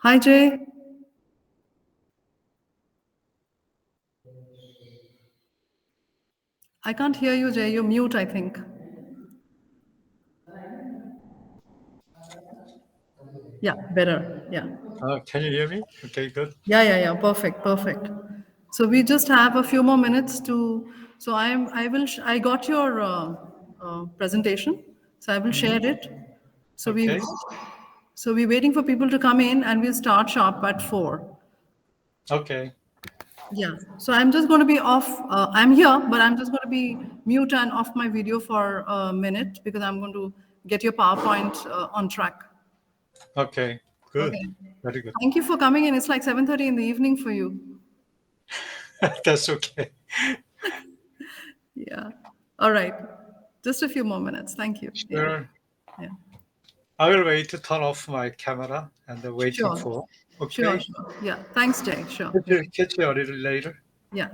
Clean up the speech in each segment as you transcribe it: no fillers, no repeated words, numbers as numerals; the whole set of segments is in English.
Hi, Jay. I can't hear you, Jay. You're mute, I think. Yeah, better. Yeah. Can you hear me? Okay, good. Yeah. Perfect, perfect. So we just have a few more minutes to. So I got your presentation. So I will share it. So we. Okay. So we're waiting for people to come in, and we'll start sharp at 4. Okay. Yeah. So I'm just going to be off. I'm here, but I'm just going to be mute and off my video for a minute because I'm going to get your PowerPoint on track. Okay. Good. Okay. Very good. Thank you for coming in. It's like 7:30 in the evening for you. That's okay. Yeah. All right. Just a few more minutes. Thank you. Yeah. Sure. Yeah. I will wait to turn off my camera and waiting Sure. for. Sure. Okay. Sure. Yeah. Thanks, Jay. Sure. Catch Yeah. catch you a little later. Yeah.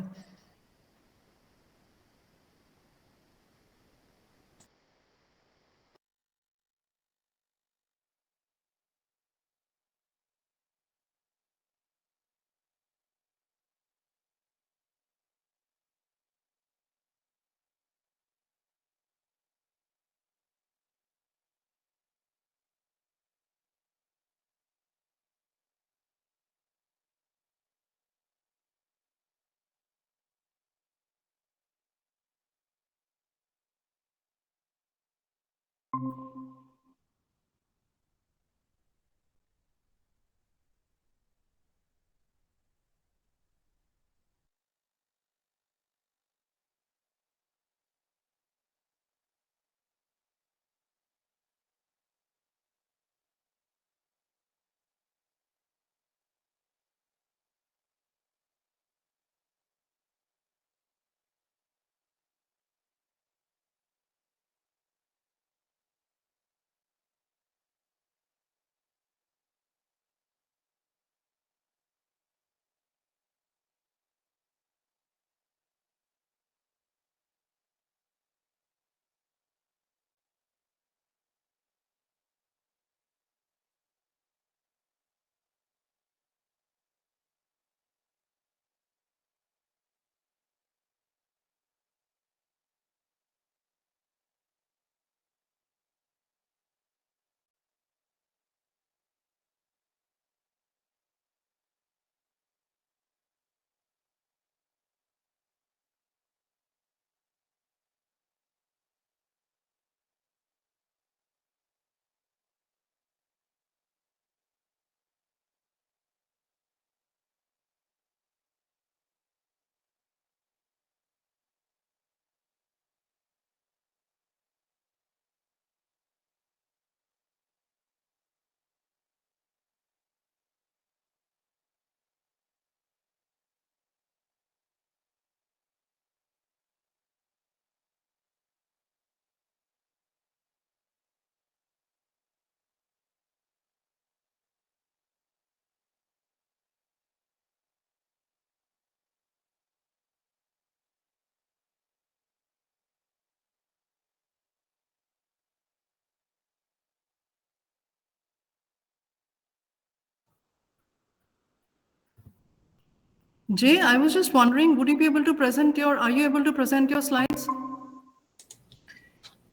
Jay, I was just wondering, would you be able to are you able to present your slides?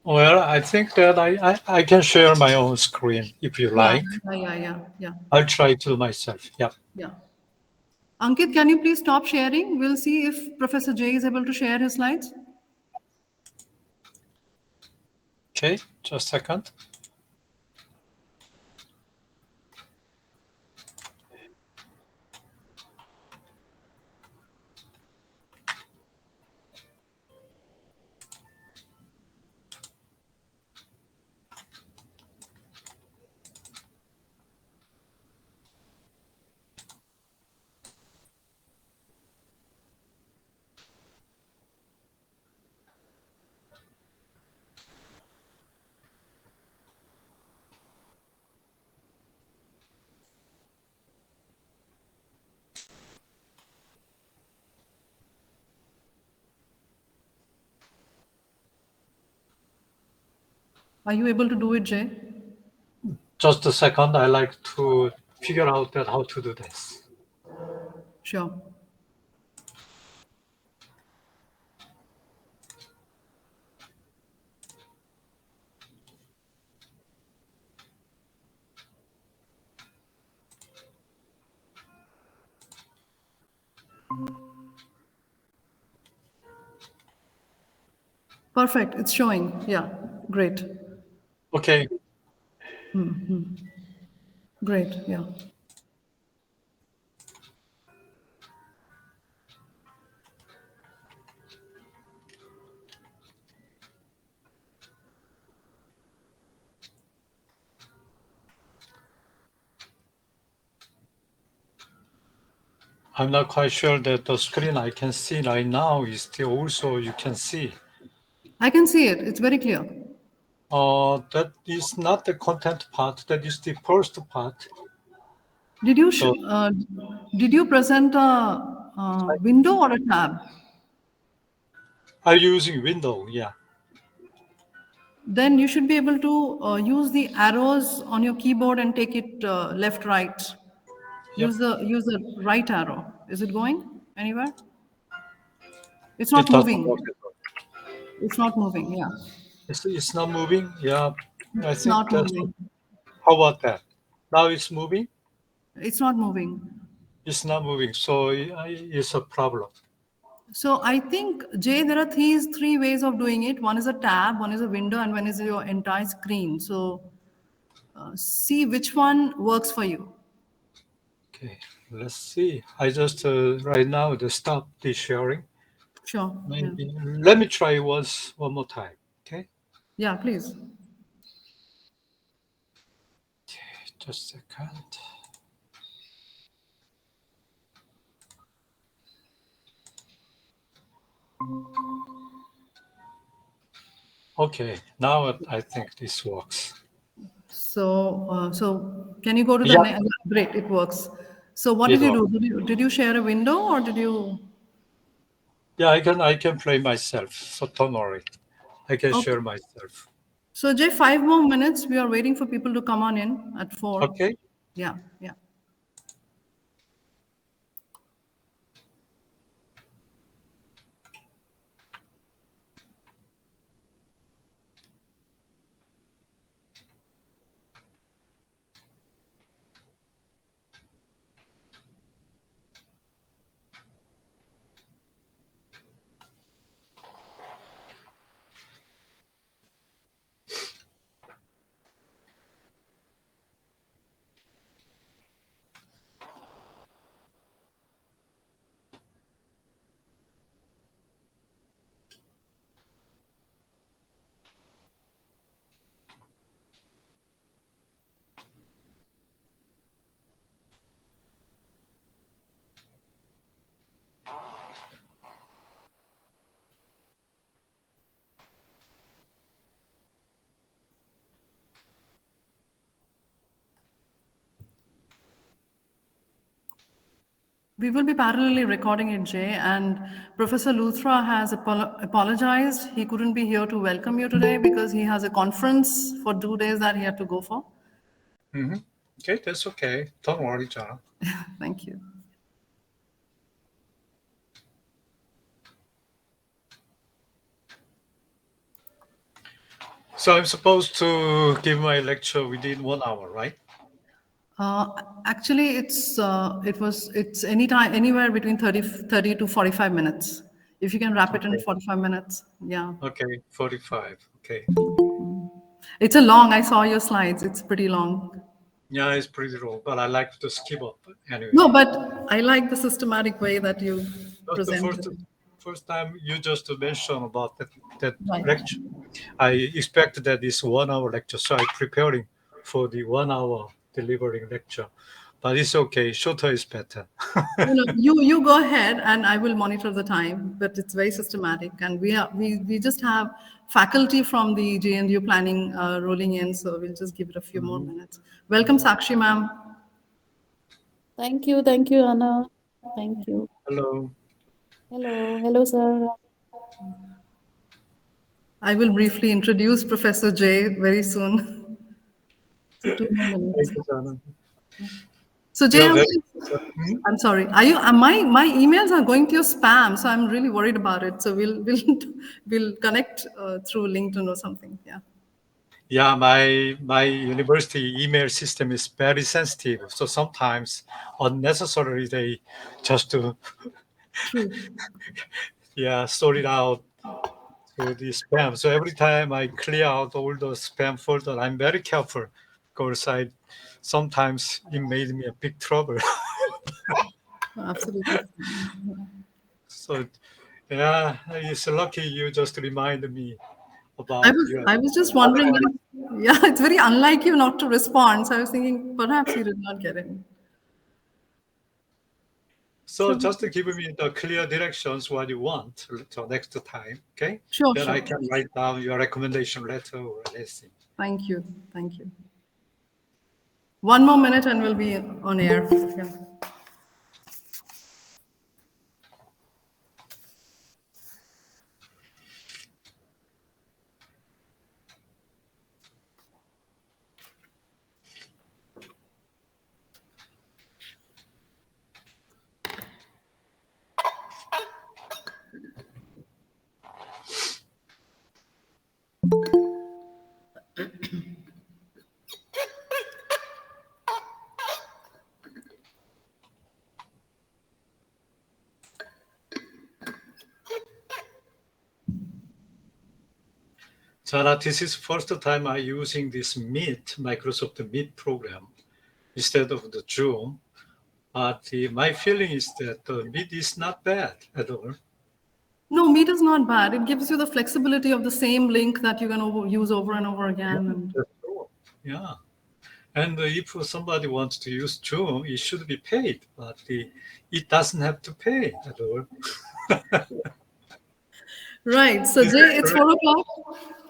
Well, I think that I can share my own screen if you Yeah. like. Yeah. I'll try to myself. Yeah. Yeah. Ankit, can you please stop sharing? We'll see if Professor Jay is able to share his slides. Okay. Just a second. Are you able to do it, Jay? Just a second. I like to figure out that how to do this. Sure. Perfect. It's showing. Yeah. Great. Okay. Great. Yeah. I'm not quite sure that the screen I can see right now is still also you can see. I can see it. It's very clear. That is not the content part. That is the first part. Did you The did you present a window or a tab? I'm using window. Yeah. Then you should be able to use the arrows on your keyboard and take it left, right. Yep. Use the right arrow. Is it going anywhere? It's It not doesn't work moving. at all. It's not moving. Yeah, It's not moving. Yeah. I it's think not that's. moving. How about that? Now it's moving. It's not moving. It's not moving. So it's a problem. So I think, Jay, there are three ways of doing it. One is a tab, one is a window, and one is your entire screen. So see which one works for you. Okay. Let's see. I just right now the stop the sharing. Sure. Yeah. Maybe let me try one more time. Okay. Yeah, please. Just a second. Okay. Now I think this works. So can you go to the Yeah. next? Great, it works. So what It did you works. do? Did you share a window or did you? Yeah. I can play myself. So don't worry. I can Okay. share myself. So Jay, 5 more minutes. We are waiting for people to come on in at 4. Okay. Yeah, yeah. We will be parallelly recording it, Jay, and Professor Luthra has apologized. He couldn't be here to welcome you today because he has a conference for 2 days that he had to go for. Hmm. Okay. That's okay. Don't worry, John. Thank you. So I'm supposed to give my lecture within 1 hour, right? Uh, Actually, it's anytime anywhere between 30 to 45 minutes. If you can wrap it in Okay. 45 minutes, yeah. Okay. 45. Okay. It's a long. I saw your slides. It's pretty long. Yeah, it's pretty long, but I like to skip up anyway. No, but I like the systematic way that you That's the presented first it. first time you just mentioned about that Right. lecture. I expect that it's 1 hour lecture, so I'm preparing for the 1 hour delivering lecture. But it's okay. Shorter is better. You go ahead, and I will monitor the time. But it's very systematic, and we just have faculty from the JNU planning rolling in, so we'll just give it a few more Mhm. minutes. Welcome, Sakshi, ma'am. Thank you, Anna. Thank you. Hello. Hello, hello, sir. I will briefly introduce Professor Jay very soon. So 2 more minutes. Thank you, Jana. So You Jay, are very. I'm sorry. Are you? My emails are going to your spam, so I'm really worried about it. So we'll connect through LinkedIn or something. Yeah. Yeah, my university email system is very sensitive, so sometimes unnecessarily they just to True. sort it out through the spam. So every time I clear out all the spam folder, I'm very careful because I sometimes it made me a big trouble. Absolutely. So yeah, it's lucky you just reminded me I about was your. I was just wondering. Otherwise, Yeah, it's very unlike you not to respond. So I was thinking perhaps you did not get it. so So just to give me the clear directions what you want so next time, okay? sure, Then I sure. can write down your recommendation letter or anything. Thank you. Thank you. 1 more minute and we'll be on air. Yeah. Jana, this is first time I using this Meet, Microsoft Meet program instead of the Zoom. But my feeling is that the Meet is not bad at all. No, Meet is not bad. It gives you the flexibility of the same link that you can use over and over Yeah, again. And that's true. Yeah. And if somebody wants to use Zoom, it should be paid, but it doesn't have to pay at all. right. So Is that Jay, it's correct? 4 o'clock.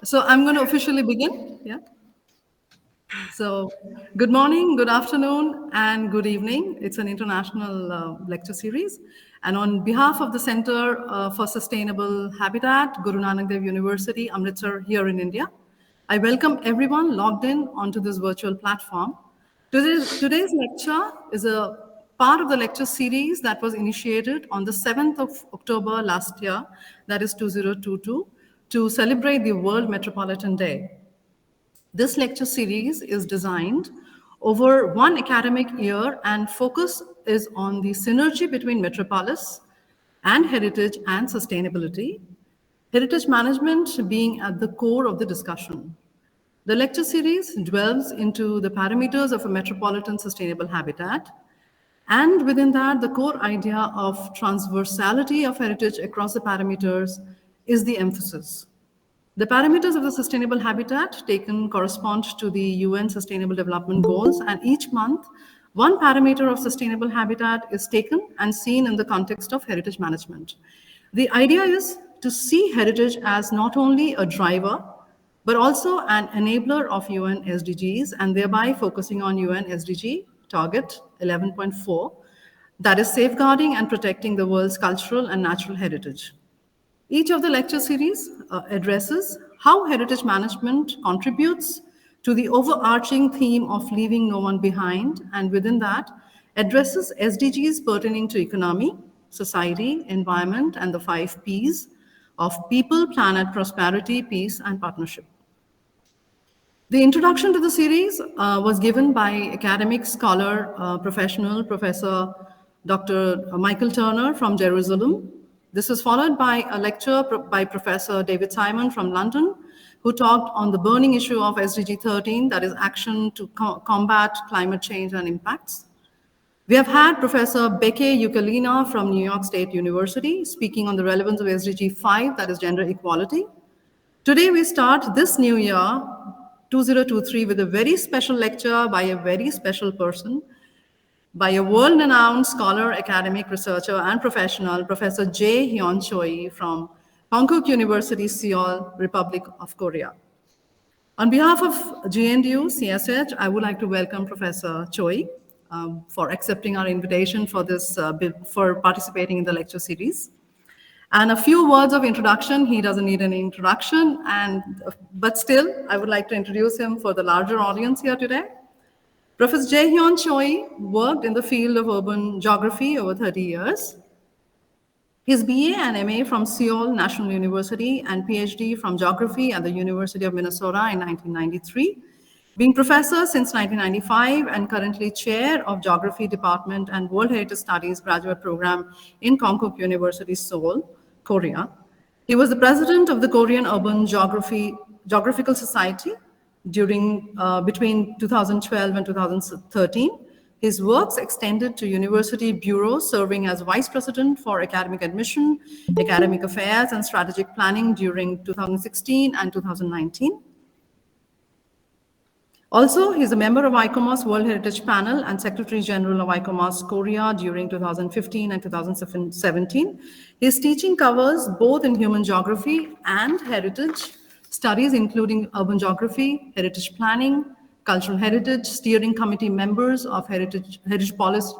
So I'm going to officially begin. Yeah. So, good morning, good afternoon, and good evening. It's an international lecture series. And on behalf of the Center for Sustainable Habitat, Guru Nanak Dev University, Amritsar, here in India, I welcome everyone logged in onto this virtual platform. Today's lecture is a part of the lecture series that was initiated on the 7th of October last year, that is 2022, to celebrate the World Metropolitan Day. This lecture series is designed over one academic year and focus is on the synergy between Metropolis and heritage and sustainability, heritage management being at the core of the discussion. The lecture series delves into the parameters of a metropolitan sustainable habitat, and within that, the core idea of transversality of heritage across the parameters is the emphasis. The parameters of the sustainable habitat taken correspond to the UN Sustainable Development Goals, and each month, one parameter of sustainable habitat is taken and seen in the context of heritage management. The idea is to see heritage as not only a driver, but also an enabler of UN SDGs, and thereby focusing on UN SDG target 11.4, that is safeguarding and protecting the world's cultural and natural heritage. Each of the lecture series addresses how heritage management contributes to the overarching theme of leaving no one behind, and within that, addresses SDGs pertaining to economy, society, environment, and the 5 Ps of people, planet, prosperity, peace, and partnership. The introduction to the series was given by academic scholar, professional, Professor Dr. Michael Turner from Jerusalem. This was followed by a lecture by Professor David Simon from London, who talked on the burning issue of SDG 13, that is action to combat climate change and impacts. We have had Professor Beke Yukalina from New York State University speaking on the relevance of SDG 5, that is gender equality. Today, we start this new year, 2023, with a very special lecture by a very special person, by a world-renowned scholar, academic researcher, and professional, Professor Heon Choi from Konkuk University, Seoul, Republic of Korea. On behalf of GNDU CSH, I would like to welcome Professor Choi for accepting our invitation for this, for participating in the lecture series. And a few words of introduction. He doesn't need any introduction, but still, I would like to introduce him for the larger audience here today. Professor Heon Choi worked in the field of urban geography over 30 years. His BA and MA from Seoul National University and PhD from Geography at the University of Minnesota in 1993. Being professor since 1995 and currently chair of Geography Department and World Heritage Studies graduate program in Konkuk University, Seoul, Korea. He was the president of the Korean Urban Geographical Society between 2012 and 2013. His works extended to university bureaus, serving as vice president for academic admission, academic affairs, and strategic planning during 2016 and 2019. Also, he's a member of ICOMOS World Heritage Panel and Secretary General of ICOMOS Korea during 2015 and 2017. His teaching covers both in human geography and heritage studies, including urban geography, heritage planning, cultural heritage, steering committee members of Heritage Policy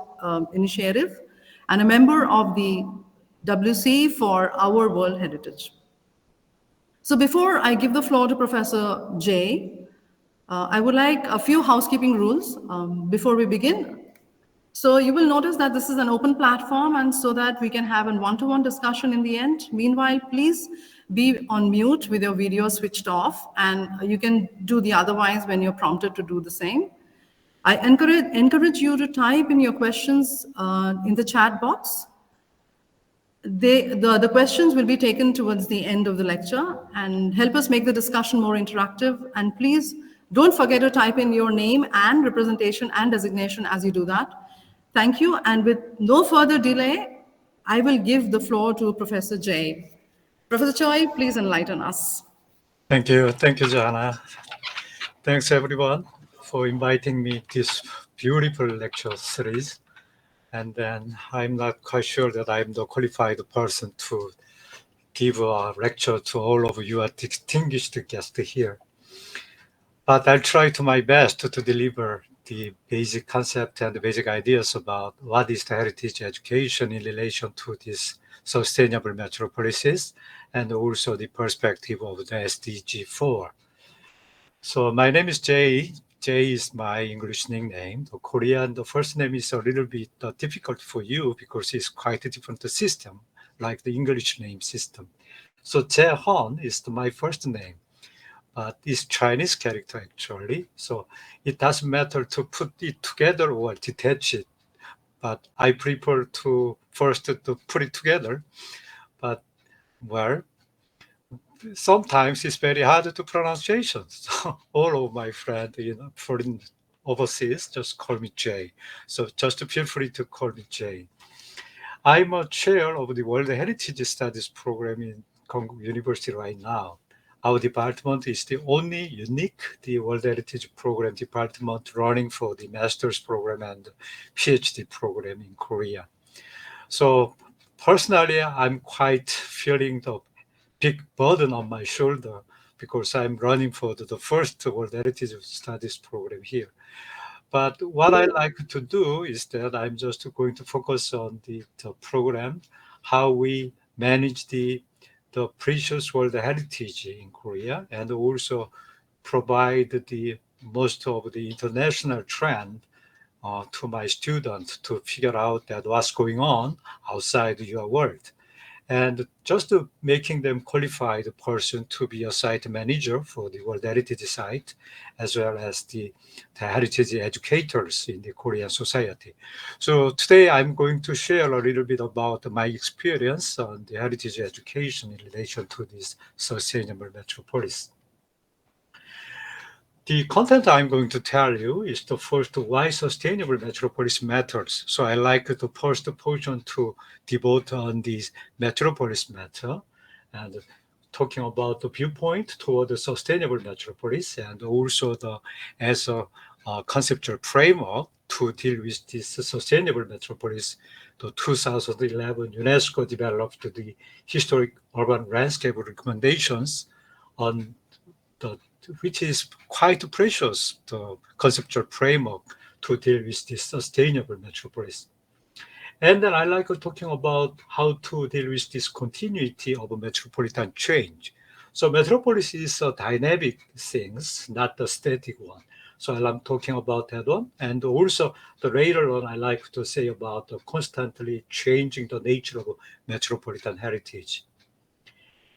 Initiative, and a member of the WC for Our World Heritage. So before I give the floor to Professor Jay, I would like a few housekeeping rules before we begin. So you will notice that this is an open platform, and so that we can have a one-to-one discussion in the end. Meanwhile, please be on mute with your video switched off, and you can do the otherwise when you're prompted to do the same. I encourage you to type in your questions in the chat box. The questions will be taken towards the end of the lecture and help us make the discussion more interactive. And please don't forget to type in your name and representation and designation as you do that. Thank you. And with no further delay, I will give the floor to Professor Jay. Professor Choi, please enlighten us. Thank you, Johanna. Thanks everyone for inviting me to this beautiful lecture series. And then I'm not quite sure that I'm the qualified person to give a lecture to all of you distinguished guests here. But I'll try to my best to deliver the basic concept and the basic ideas about what is the heritage education in relation to these sustainable metropolises, and also the perspective of the SDG 4. So my name is Jay. Jay is my English nickname. The Korean, the first name is a little bit difficult for you because it's quite a different system, like the English name system. So Heon is my first name, but it's Chinese character actually. So it doesn't matter to put it together or detach it, but I prefer to first to put it together. But well, sometimes it's very hard to pronunciation. So all of my friends, foreign overseas, just call me Jay. So just feel free to call me Jay. I'm a chair of the World Heritage Studies program in Konkuk University right now. Our department is the only unique World Heritage Program department running for the master's program and PhD program in Korea. So personally, I'm quite feeling the big burden on my shoulder because I'm running for the first World Heritage Studies program here. But what I like to do is that I'm just going to focus on the program, how we manage the precious world heritage in Korea, and also provide the most of the international trend to my students to figure out that what's going on outside your world. And just making them qualified person to be a site manager for the World Heritage Site, as well as the heritage educators in the Korean society. So today I'm going to share a little bit about my experience on the heritage education in relation to this sustainable metropolis. The content I'm going to tell you is the first why sustainable metropolis matters. So I like the first portion to devote on this metropolis matter and talking about the viewpoint toward the sustainable metropolis, and also as a conceptual framework to deal with this sustainable metropolis. The 2011 UNESCO developed the historic urban landscape recommendations on which is quite precious, the conceptual framework to deal with this sustainable metropolis. And then I like talking about how to deal with this continuity of a metropolitan change. So metropolis is a dynamic things, not the static one. So I'm talking about that one. And also the later on, I like to say about the constantly changing the nature of metropolitan heritage.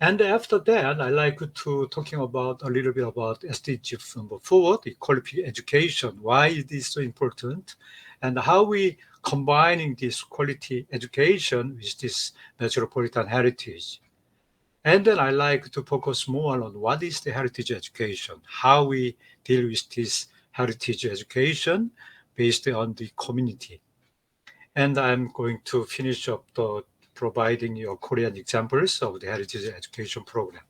And after that, I like to talking about a little bit about SDG number 4, the quality education, why it is so important, and how we combining this quality education with this metropolitan heritage. And then I like to focus more on what is the heritage education, how we deal with this heritage education based on the community. And I'm going to finish up the providing you Korean examples of the heritage education program.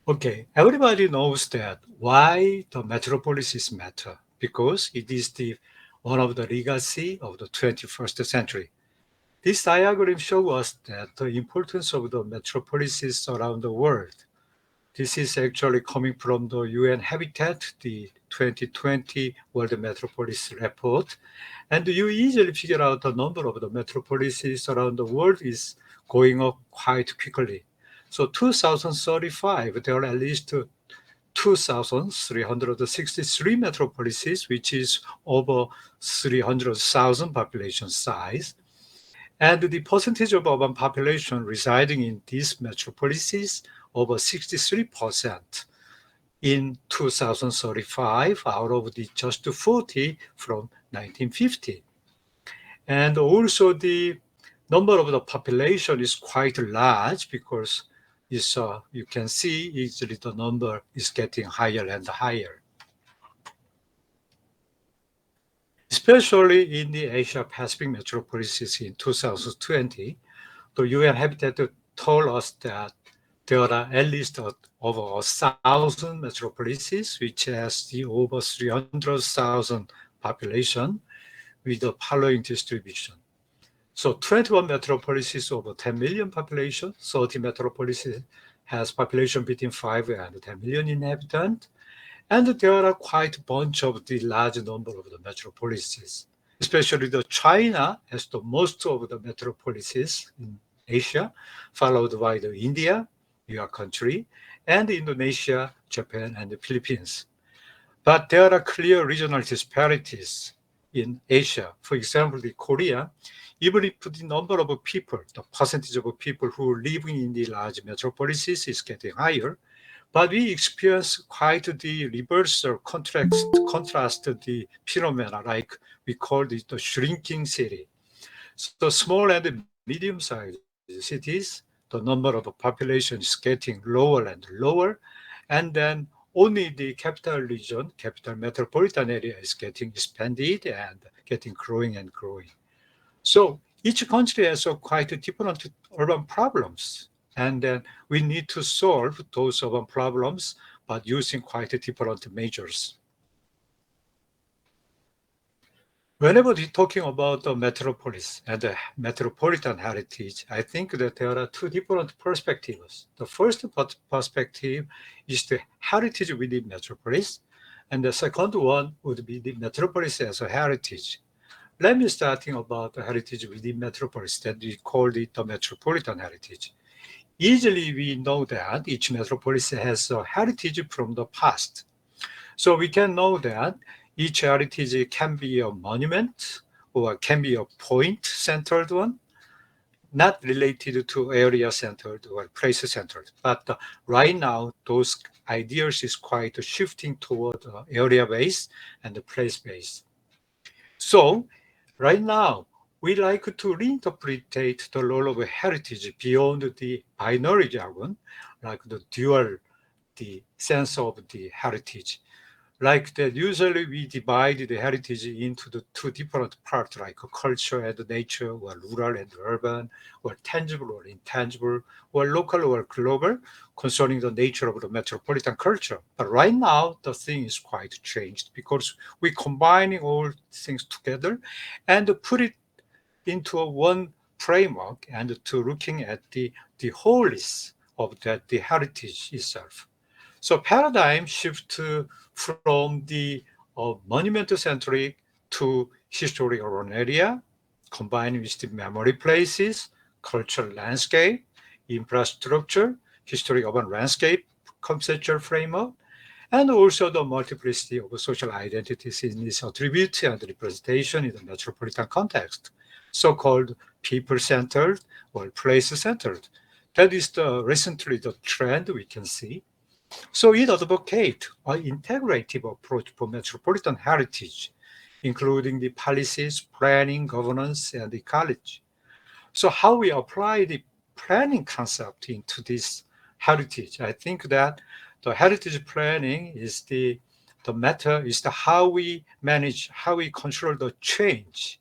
Okay, everybody knows that why the metropolises matter, because it is the one of the legacy of the 21st century. This diagram shows us that the importance of the metropolises around the world. This is actually coming from the UN Habitat, the 2020 World Metropolis Report. And you easily figure out the number of the metropolises around the world is going up quite quickly. So 2035, there are at least 2,363 metropolises, which is over 300,000 population size. And the percentage of urban population residing in these metropolises, over 63% in 2035 out of the just 40 from 1950. And also the number of the population is quite large because you can see easily the number is getting higher and higher. Especially in the Asia Pacific metropolises in 2020, the UN Habitat told us that there are at least over 1,000 metropolises, which has the over 300,000 population with the following distribution. So 21 metropolises over 10 million population, 30 metropolises has population between 5 and 10 million inhabitants, and there are quite a bunch of the large number of the metropolises. Especially the China has the most of the metropolises in Asia, followed by the India, your country, and Indonesia, Japan, and the Philippines. But there are clear regional disparities in Asia. For example, the Korea, even if the number of people, the percentage of people who are living in the large metropolises is getting higher, but we experience quite the reverse or contrast the phenomena, like we call it the shrinking city. So small and medium-sized cities, the number of the population is getting lower and lower, and then only the capital region, capital metropolitan area is getting expanded and getting growing and growing. So each country has quite different urban problems. And then we need to solve those urban problems, but using quite different measures. Whenever we're talking about the metropolis and the metropolitan heritage, I think that there are two different perspectives. The first perspective is the heritage within metropolis, and the second one would be the metropolis as a heritage. Let me starting about the heritage within metropolis that we call it the metropolitan heritage. Easily we know that each metropolis has a heritage from the past. So we can know that each heritage can be a monument or can be a point-centered one, not related to area-centered or place-centered. But right now, those ideas is quite shifting toward area-based and place-based. So right now, we like to reinterpret the role of heritage beyond the binary jargon, like the dual, the sense of the heritage. Like that, usually we divide the heritage into the two different parts, like culture and nature, or rural and urban, or tangible or intangible, or local or global, concerning the nature of the metropolitan culture. But right now, the thing is quite changed because we're combining all things together and put it into a one framework and to looking at the wholeness of that, the heritage itself. So paradigm shift from the monumental centric to historic urban area, combined with the memory places, cultural landscape, infrastructure, historic urban landscape, conceptual framework, and also the multiplicity of social identities in its attributes and representation in the metropolitan context, so-called people-centered or place-centered. That is recently the trend we can see. So it advocates an integrative approach for metropolitan heritage, including the policies, planning, governance, and ecology. So how we apply the planning concept into this heritage, I think that the heritage planning is the matter is the how we manage, how we control the change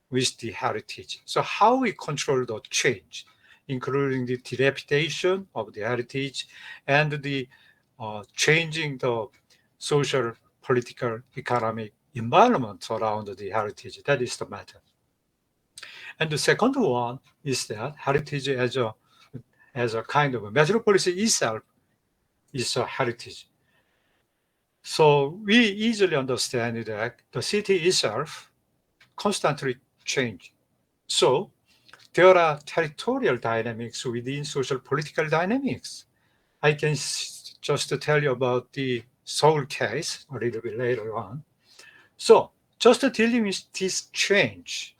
with the heritage. So how we control the change, including the dilapidation of the heritage and the changing the social, political, economic environment around the heritage. That is the matter. And the second one is that heritage as a kind of a metropolis itself is a heritage. So we easily understand that the city itself constantly change. So there are territorial dynamics within social political dynamics. I can just tell you about the Seoul case a little bit later on. So just dealing with this change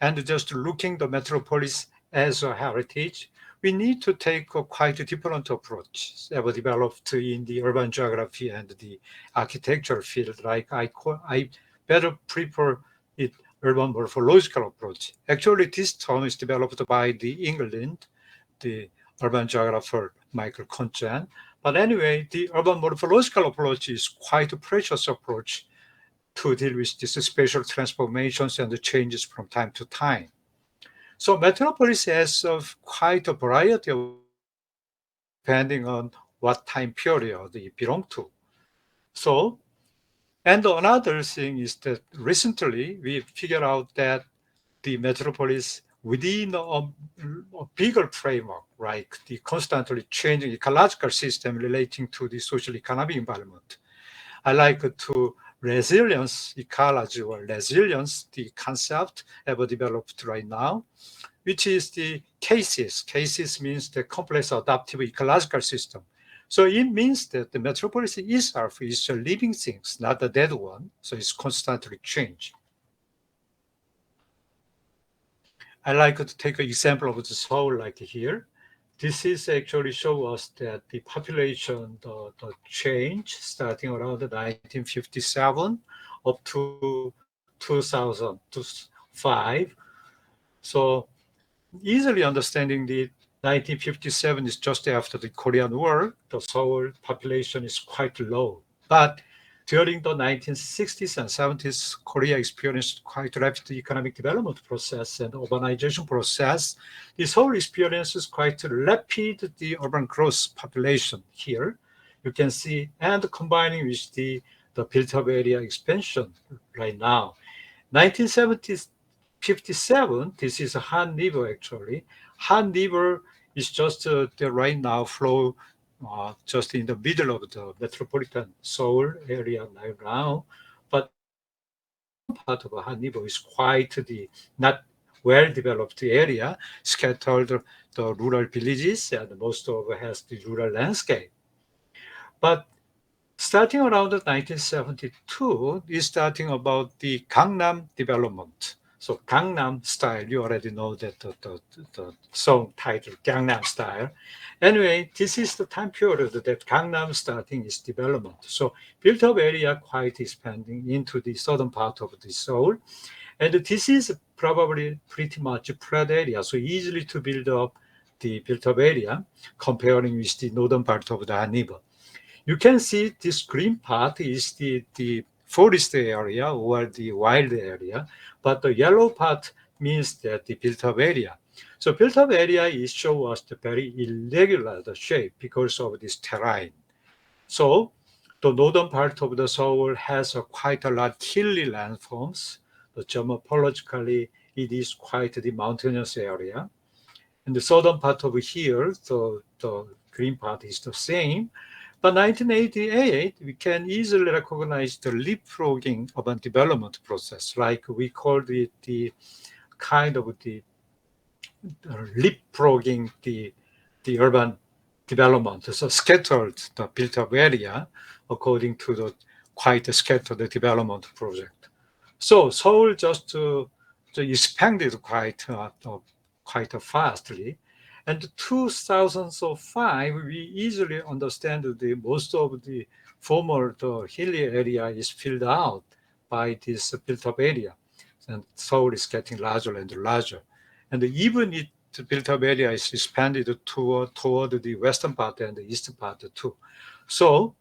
and just looking the metropolis as a heritage, we need to take a quite different approach that was developed in the urban geography and the architecture field. Like I better prefer it urban morphological approach. Actually, this term is developed by the England, the urban geographer Michael Conchen. But anyway, the urban morphological approach is quite a precious approach to deal with these spatial transformations and the changes from time to time. So Metropolis has quite a variety of depending on what time period it belongs to. So, and another thing is that recently we figured out that the metropolis within a bigger framework, like the constantly changing ecological system relating to the social economic environment. I like to resilience ecology or resilience, the concept ever developed right now, which is the cases. Cases means the complex adaptive ecological system. So it means that the metropolis itself is a living thing, not a dead one. So it's constantly changed. I like to take an example of the Seoul like here. This is actually show us that the population, the change starting around 1957 up to 2005. So easily understanding the 1957 is just after the Korean War, the Seoul population is quite low. But during the 1960s and 70s, Korea experienced quite rapid economic development process and urbanization process. The Seoul experiences quite rapid the urban growth population here. You can see, and combining with the built-up area expansion right now. 1970s, 57, this is a Han River actually. Han River is just the right now flow just in the middle of the metropolitan Seoul area right now. But southern part of Han River is quite the not well-developed area, scattered the rural villages, and most of it has the rural landscape. But starting around 1972 is starting about the Gangnam development. So Gangnam style, you already know that the song title, Gangnam Style. Anyway, this is the time period that Gangnam starting its development. So built-up area quite expanding into the southern part of the Seoul. And this is probably pretty much a flat area, so easily to build up the built-up area comparing with the northern part of the Han River. You can see this green part is the forest area or the wild area, but the yellow part means that the built-up area. So built-up area is show us the very irregular the shape because of this terrain. So the northern part of the Seoul has quite a lot hilly landforms. The geomorphologically, it is quite the mountainous area. And the southern part of here, the green part is the same. But 1988, we can easily recognize the leapfrogging urban development process, like we called it the kind of the leapfrogging the urban development. So scattered the built-up area according to the quite scattered development project. So Seoul just expanded quite fastly. And 2005, we easily understand that most of the former the hilly area is filled out by this built-up area. And Seoul is getting larger and larger. And even it the built-up area is expanded toward the western part and the eastern part too. So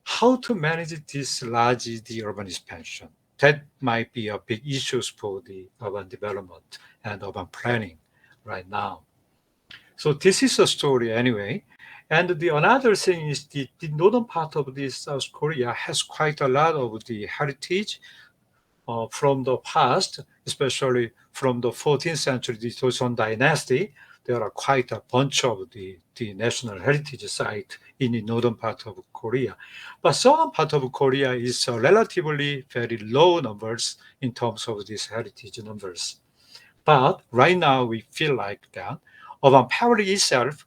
how to manage this large the urban expansion? That might be a big issue for the urban development and urban planning right now. So this is a story anyway. And the another thing is the northern part of the South Korea has quite a lot of the heritage from the past, especially from the 14th century, the Joseon dynasty. There are quite a bunch of the national heritage sites in the northern part of Korea. But southern part of Korea is relatively very low numbers in terms of these heritage numbers. But right now we feel like that urban poverty itself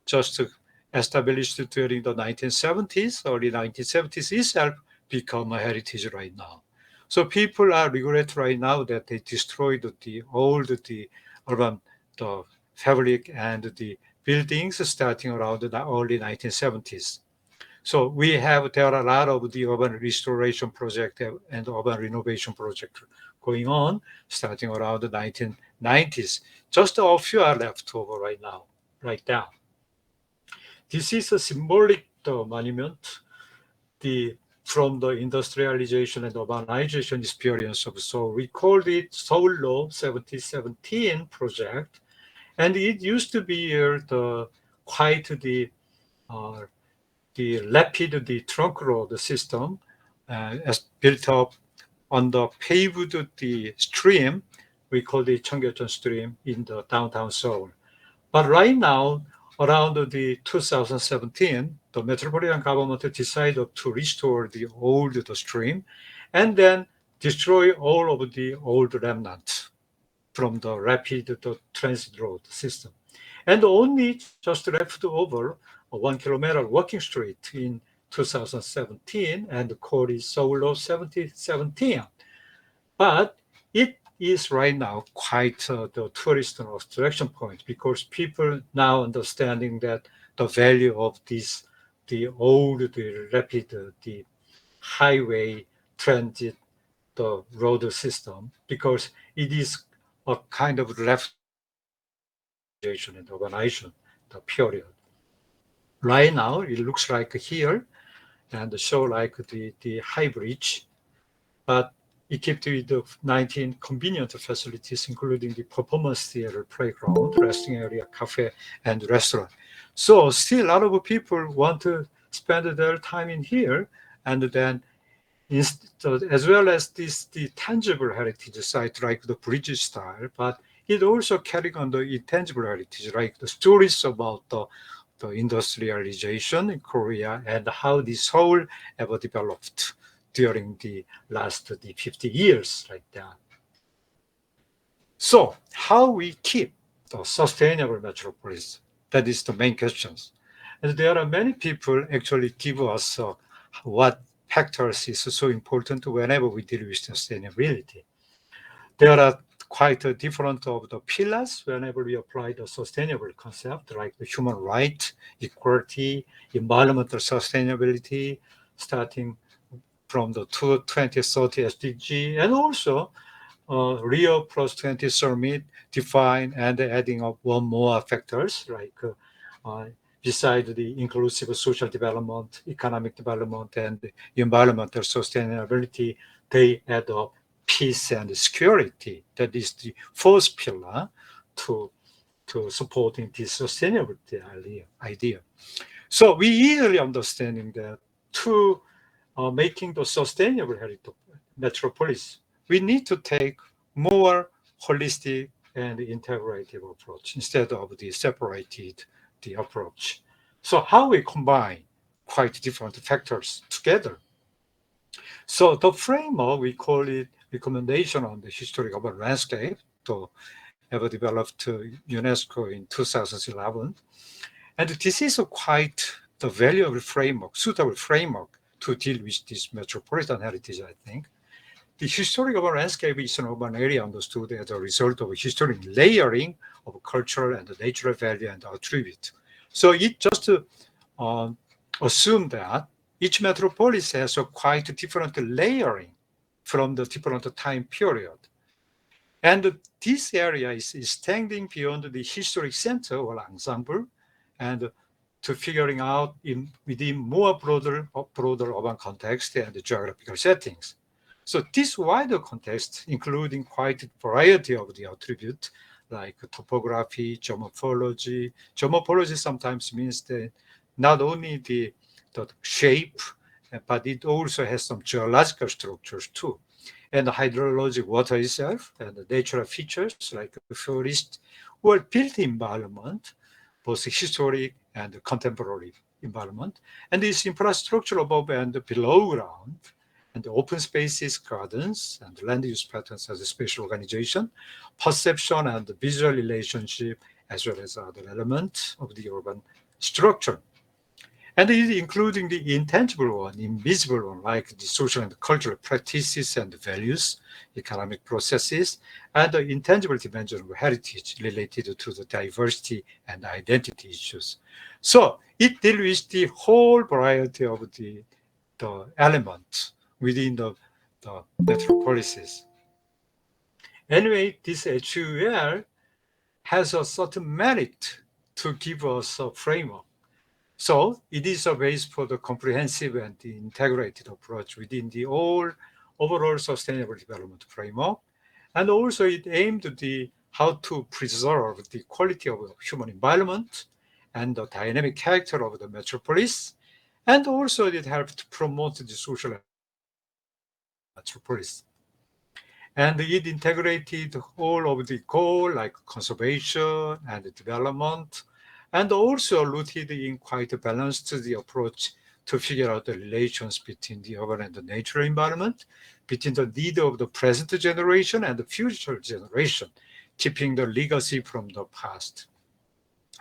just established during the 1970s, early 1970s itself become a heritage right now. So people are regret right now that they destroyed the old the urban the fabric and the buildings starting around the early 1970s. So there are a lot of the urban restoration project and urban renovation project going on starting around the 1990s. Just a few are left over right now, right now. This is a symbolic monument from the industrialization and urbanization experience of Seoul. We called it Seoul Law 7017 project, and it used to be quite uh, the rapid trunk road system as built up on the paved the stream. We call it Cheonggyecheon stream in the downtown Seoul. But right now, around the 2017, the metropolitan government decided to restore the old stream and then destroy all of the old remnants from the rapid transit road system. And only just left over a 1 kilometer walking street in 2017 and called it Seoul 7017. But it is right now quite the tourist attraction point because people now understanding that the value of the old, the rapid, the highway transit, the road system, because it is a kind of left and urbanization, the period. Right now, it looks like here and show like the high bridge, but equipped with the 19 convenient facilities, including the performance theater, playground, resting area, cafe, and restaurant. So still a lot of people want to spend their time in here, and then as well as the tangible heritage site like the bridge style, but it also carrying on the intangible heritage, like the stories about the industrialization in Korea and how this whole ever developed during the last 50 years like that. So how we keep the sustainable metropolis? That is the main questions. And there are many people actually give us what factors is so important whenever we deal with sustainability. There are quite a different of the pillars whenever we apply the sustainable concept, like the human right, equality, environmental sustainability, starting from the 2030 SDG, and also Rio plus 20 summit define and adding up one more factors like beside the inclusive social development, economic development, and environmental sustainability, they add up peace and security. That is the fourth pillar to supporting this sustainability idea. So we easily understanding that to making the sustainable heritage metropolis, we need to take more holistic and integrative approach instead of the separated the approach. So how we combine quite different factors together. So the framework, we call it Recommendation on the Historic Urban Landscape, to ever developed UNESCO in 2011. And this is a quite the valuable framework, suitable framework to deal with this metropolitan heritage, I think. The historic urban landscape is an urban area understood as a result of historic layering of cultural and natural value and attribute. So it just assume that each metropolis has a quite different layering from the different time period. And this area is extending beyond the historic center or ensemble and to figuring out within more broader urban context and geographical settings. So this wider context, including quite a variety of the attributes like topography, geomorphology. Geomorphology sometimes means that not only the shape, but it also has some geological structures too. And the hydrologic water itself and the natural features like forest or built environment, both historic and contemporary environment, and this infrastructure above and below ground, and the open spaces, gardens, and land use patterns as a spatial organization, perception and visual relationship, as well as other elements of the urban structure. And it including the intangible one, invisible one, like the social and cultural practices and values, economic processes, and the intangible dimension of heritage related to the diversity and identity issues. So it deals with the whole variety of the elements within the metropolises. Anyway, this HUL has a certain merit to give us a framework. So it is a base for the comprehensive and the integrated approach within the overall sustainable development framework. And also it aimed at how to preserve the quality of the human environment and the dynamic character of the metropolis. And also it helped to promote the social metropolis. And it integrated all of the goal like conservation and development, and also rooted in quite a balanced the approach to figure out the relations between the urban and the natural environment, between the need of the present generation and the future generation, keeping the legacy from the past.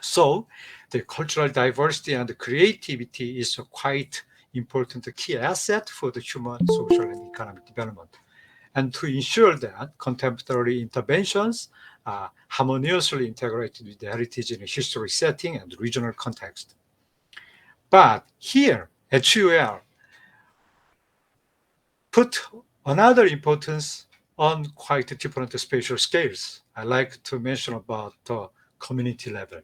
So the cultural diversity and the creativity is a quite important key asset for the human, social, and economic development. And to ensure that contemporary interventions are harmoniously integrated with the heritage in a historic setting and regional context. But here at HUL put another importance on quite different spatial scales. I like to mention about the community level.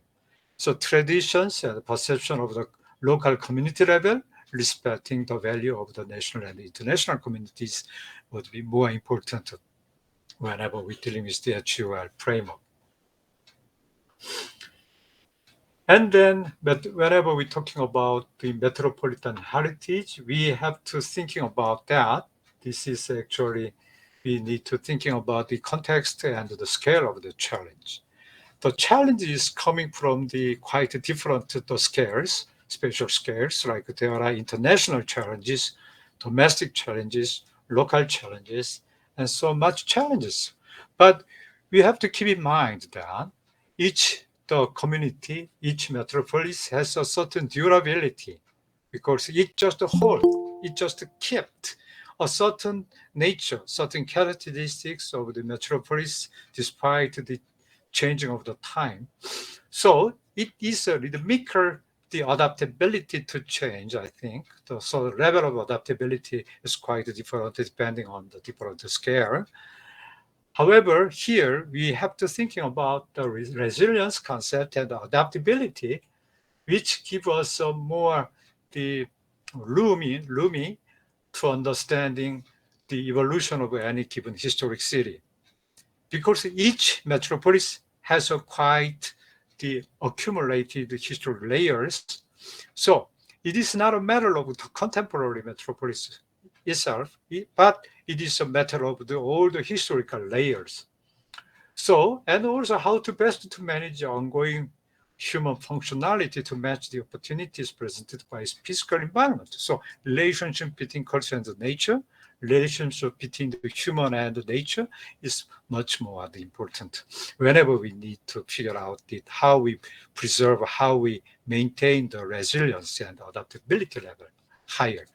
So traditions and perception of the local community level, respecting the value of the national and international communities would be more important whenever we're dealing with the HUL framework. And then, but whenever we're talking about the metropolitan heritage, we have to thinking about that. This is actually, we need to thinking about the context and the scale of the challenge. The challenge is coming from the quite different the scales, spatial scales, like there are international challenges, domestic challenges, local challenges, and so much challenges. But we have to keep in mind that each the community, each metropolis has a certain durability because it just holds, it just kept a certain nature, certain characteristics of the metropolis despite the changing of the time. So it is a rhythmical, the adaptability to change, I think. So the level of adaptability is quite different depending on the different scale. However, here we have to thinking about the resilience concept and the adaptability, which give us a more the roomy to understanding the evolution of any given historic city. Because each metropolis has a quite the accumulated historic layers. So it is not a matter of the contemporary metropolis itself, but it is a matter of all the historical layers. So, and also how to best to manage ongoing human functionality to match the opportunities presented by its physical environment. So relationship between culture and nature, relationship between the human and nature is much more important whenever we need to figure out how we preserve, how we maintain the resilience and adaptability level higher.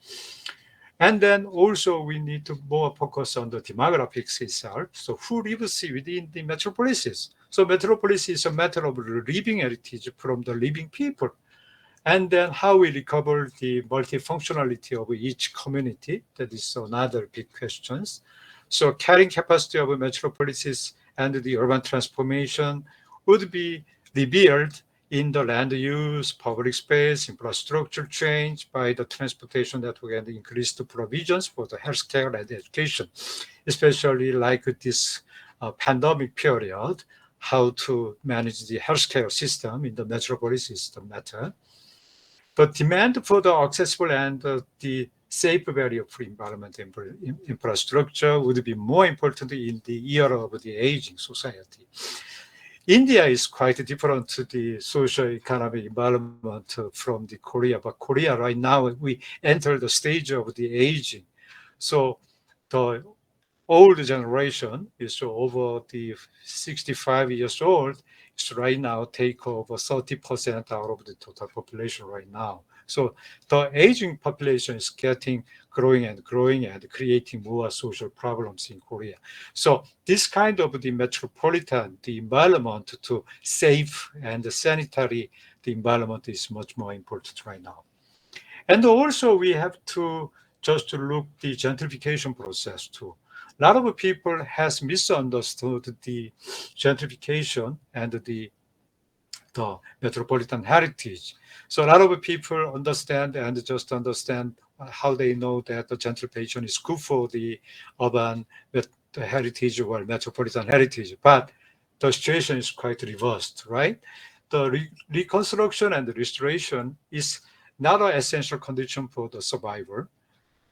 And then also we need to more focus on the demographics itself. So who lives within the metropolises? So metropolis is a matter of living heritage from the living people. And then how we recover the multifunctionality of each community, that is another big question. So carrying capacity of metropolises and the urban transformation would be revealed in the land use, public space, infrastructure change by the transportation network and increased provisions for the healthcare and education, especially like this pandemic period, how to manage the healthcare system in the metropolis is the matter. The demand for the accessible and the safe barrier-free environment infrastructure would be more important in the era of the aging society. India is quite different to the socio-economic environment from the Korea, but Korea right now, we enter the stage of the aging. So the old generation is over the 65 years old, is right now take over 30% out of the total population right now. So the aging population is growing and creating more social problems in Korea. So this kind of the metropolitan, the environment to safe and sanitary, the environment is much more important right now. And also we have to just look the gentrification process too. A lot of people has misunderstood the gentrification and the metropolitan heritage. So a lot of people understand how they know that the gentrification is good for the urban the heritage or metropolitan heritage, but the situation is quite reversed, right? The reconstruction and the restoration is not an essential condition for the survival,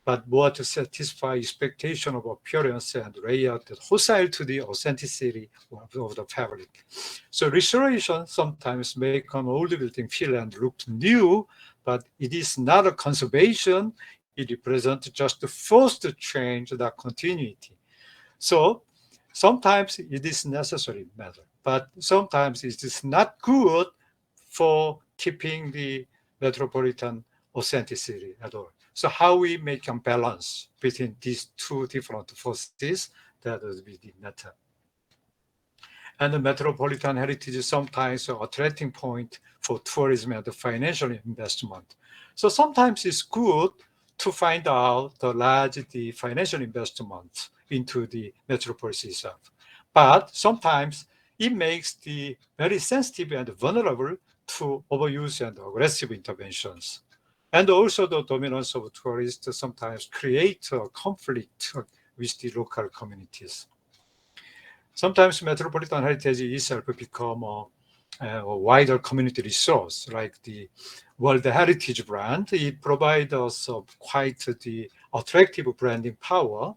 but more to satisfy expectation of appearance and layout that hostile to the authenticity of the fabric. So restoration sometimes make an old building feel and look new, but it is not a conservation. It represents just the first change, the continuity. So sometimes it is necessary matter, but sometimes it is not good for keeping the metropolitan authenticity at all. So how we make a balance between these two different forces, that would be the matter. And the metropolitan heritage is sometimes an attracting point for tourism and the financial investment. So sometimes it's good to find out the financial investment into the metropolis itself. But sometimes it makes the very sensitive and vulnerable to overuse and aggressive interventions. And also the dominance of tourists sometimes create a conflict with the local communities. Sometimes metropolitan heritage itself become a wider community resource, like the World Heritage brand. It provides us quite the attractive branding power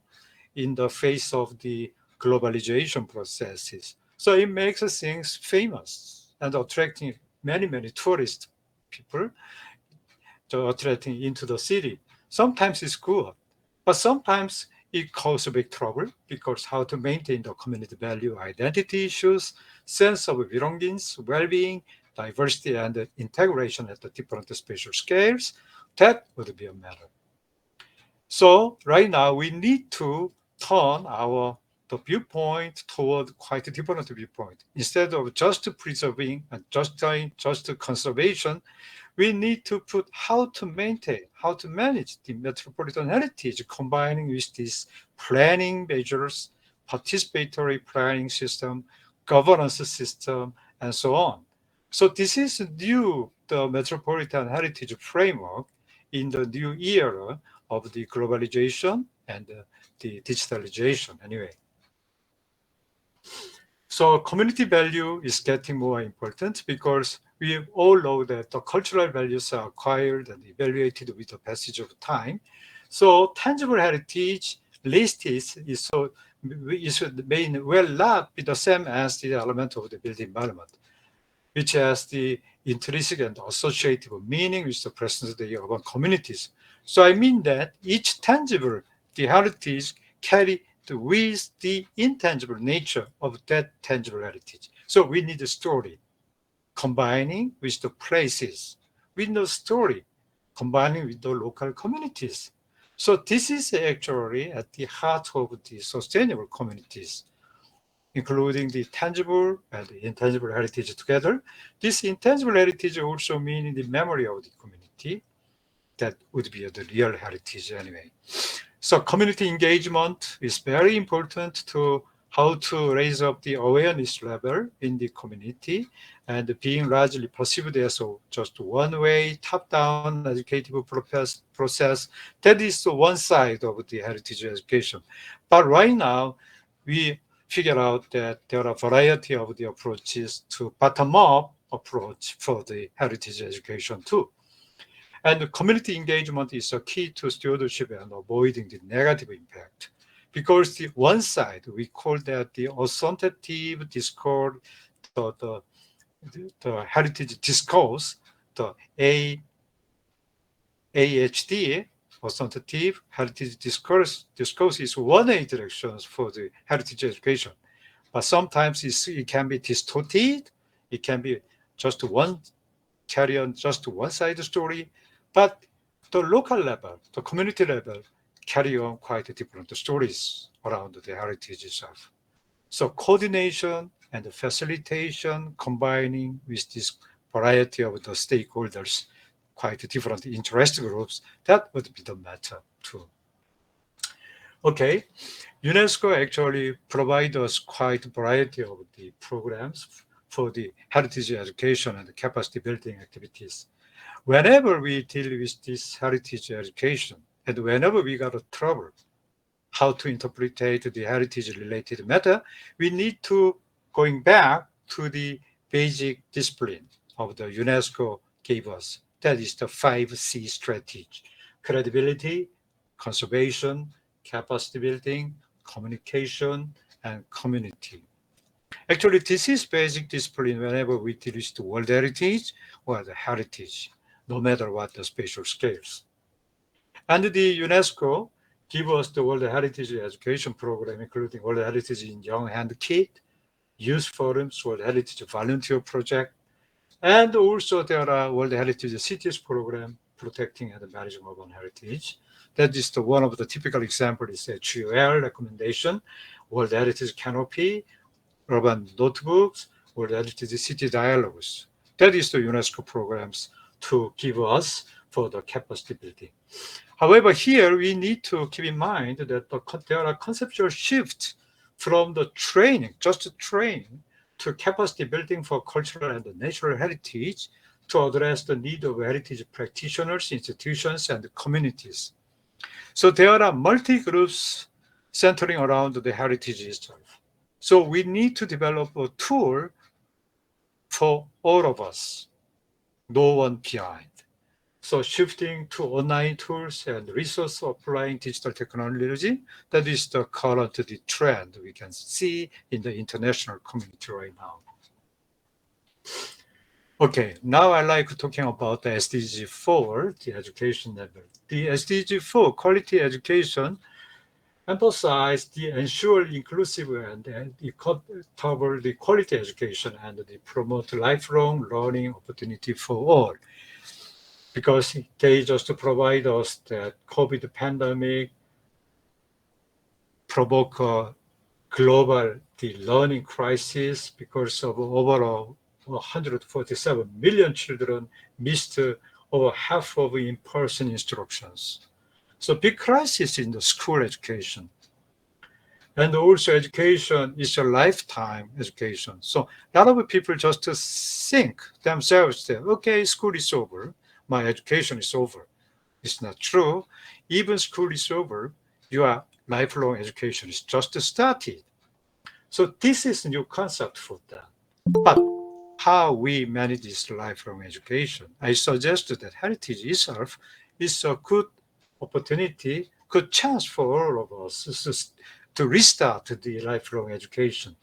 in the face of the globalization processes. So it makes things famous and attracting many tourist people to attracting into the city. Sometimes it's good, but sometimes it causes big trouble because how to maintain the community value, identity issues, sense of belongings, well-being, diversity, and integration at the different spatial scales, that would be a matter. So right now we need to turn the viewpoint toward quite a different viewpoint. Instead of just preserving and just conservation, we need to put how to maintain, how to manage the metropolitan heritage, combining with these planning measures, participatory planning system, governance system, and so on. So this is the metropolitan heritage framework in the new era of the globalization and the digitalization anyway. So community value is getting more important because we all know that the cultural values are acquired and evaluated with the passage of time. So tangible heritage list may well not be the same as the element of the built environment. which has the intrinsic and associative meaning with the present-day urban communities. So I mean that each tangible, the heritage carry with the intangible nature of that tangible heritage. So we need a story combining with the places, with the story combining with the local communities. So this is actually at the heart of the sustainable communities, including the tangible and the intangible heritage together. This intangible heritage also meaning the memory of the community. That would be the real heritage anyway. So community engagement is very important to how to raise up the awareness level in the community, and being largely perceived as just one way, top-down educative process. That is one side of the heritage education. But right now, we figure out that there are a variety of the approaches to bottom-up approach for the heritage education too. And community engagement is a key to stewardship and avoiding the negative impact. Because the one side, we call that the authoritative discourse, the heritage discourse, the AHD, authoritative heritage discourse is one-way directions for the heritage education. But sometimes it can be distorted. It can be just one, carry on just one side story. But the local level, the community level, carry on quite different stories around the heritage itself. So coordination and facilitation combining with this variety of the stakeholders, quite different interest groups, that would be the matter too. Okay, UNESCO actually provides us quite a variety of the programs for the heritage education and capacity building activities. Whenever we deal with this heritage education, and whenever we got a trouble, how to interpret the heritage-related matter, we need to going back to the basic discipline of the UNESCO gave us. That is the 5C strategy: credibility, conservation, capacity building, communication, and community. Actually, this is basic discipline whenever we deal with the world heritage or the heritage, no matter what the spatial scales. And the UNESCO give us the World Heritage Education Program, including World Heritage in Young Hand Kit, Youth Forums, World Heritage Volunteer Project, and also there are World Heritage Cities Program, protecting and managing urban heritage. That is the one of the typical examples is a HUL recommendation, World Heritage Canopy, urban notebooks, World Heritage City Dialogues. That is the UNESCO programs to give us for the capacity building. However, here we need to keep in mind that there are conceptual shifts from the training, just training, to capacity building for cultural and natural heritage to address the need of heritage practitioners, institutions, and communities. So there are multi-groups centering around the heritage itself. So we need to develop a tool for all of us, no one behind. So shifting to online tools and resource applying digital technology, that is the current trend we can see in the international community right now. Okay, now I like talking about the SDG 4, the education level. The SDG 4, quality education, emphasize the ensure inclusive and equitable the quality education and the promote lifelong learning opportunity for all. Because they just provide us that COVID pandemic provoke a global the learning crisis because of overall 147 million children missed over half of in-person instructions. So big crisis in the school education. And also education is a lifetime education. So a lot of people just think themselves that, okay, school is over, my education is over. It's not true. Even school is over, your lifelong education is just started. So this is a new concept for them. But how we manage this lifelong education, I suggest that heritage itself is a good opportunity, good chance for all of us to restart the lifelong education.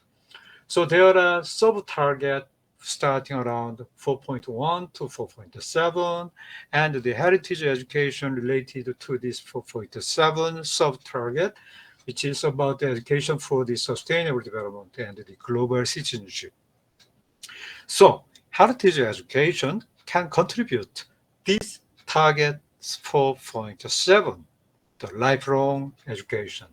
So there are sub-target starting around 4.1 to 4.7, and the heritage education related to this 4.7 sub-target, which is about the education for the sustainable development and the global citizenship. So heritage education can contribute this target 4.7, the lifelong education.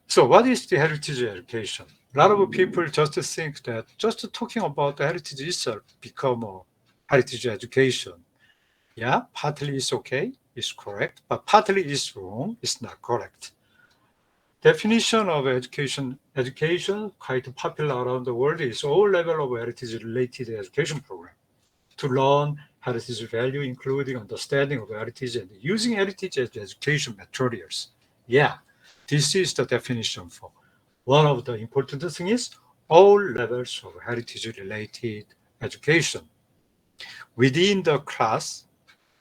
So what is the heritage education? A lot of people just think that just talking about the heritage itself become a heritage education. Yeah, partly it's okay, it's correct, but partly it's wrong, it's not correct. Definition of education quite popular around the world is all level of heritage related education program to learn heritage value, including understanding of heritage and using heritage as education materials. Yeah, this is the definition for one of the important things is all levels of heritage related education. Within the class,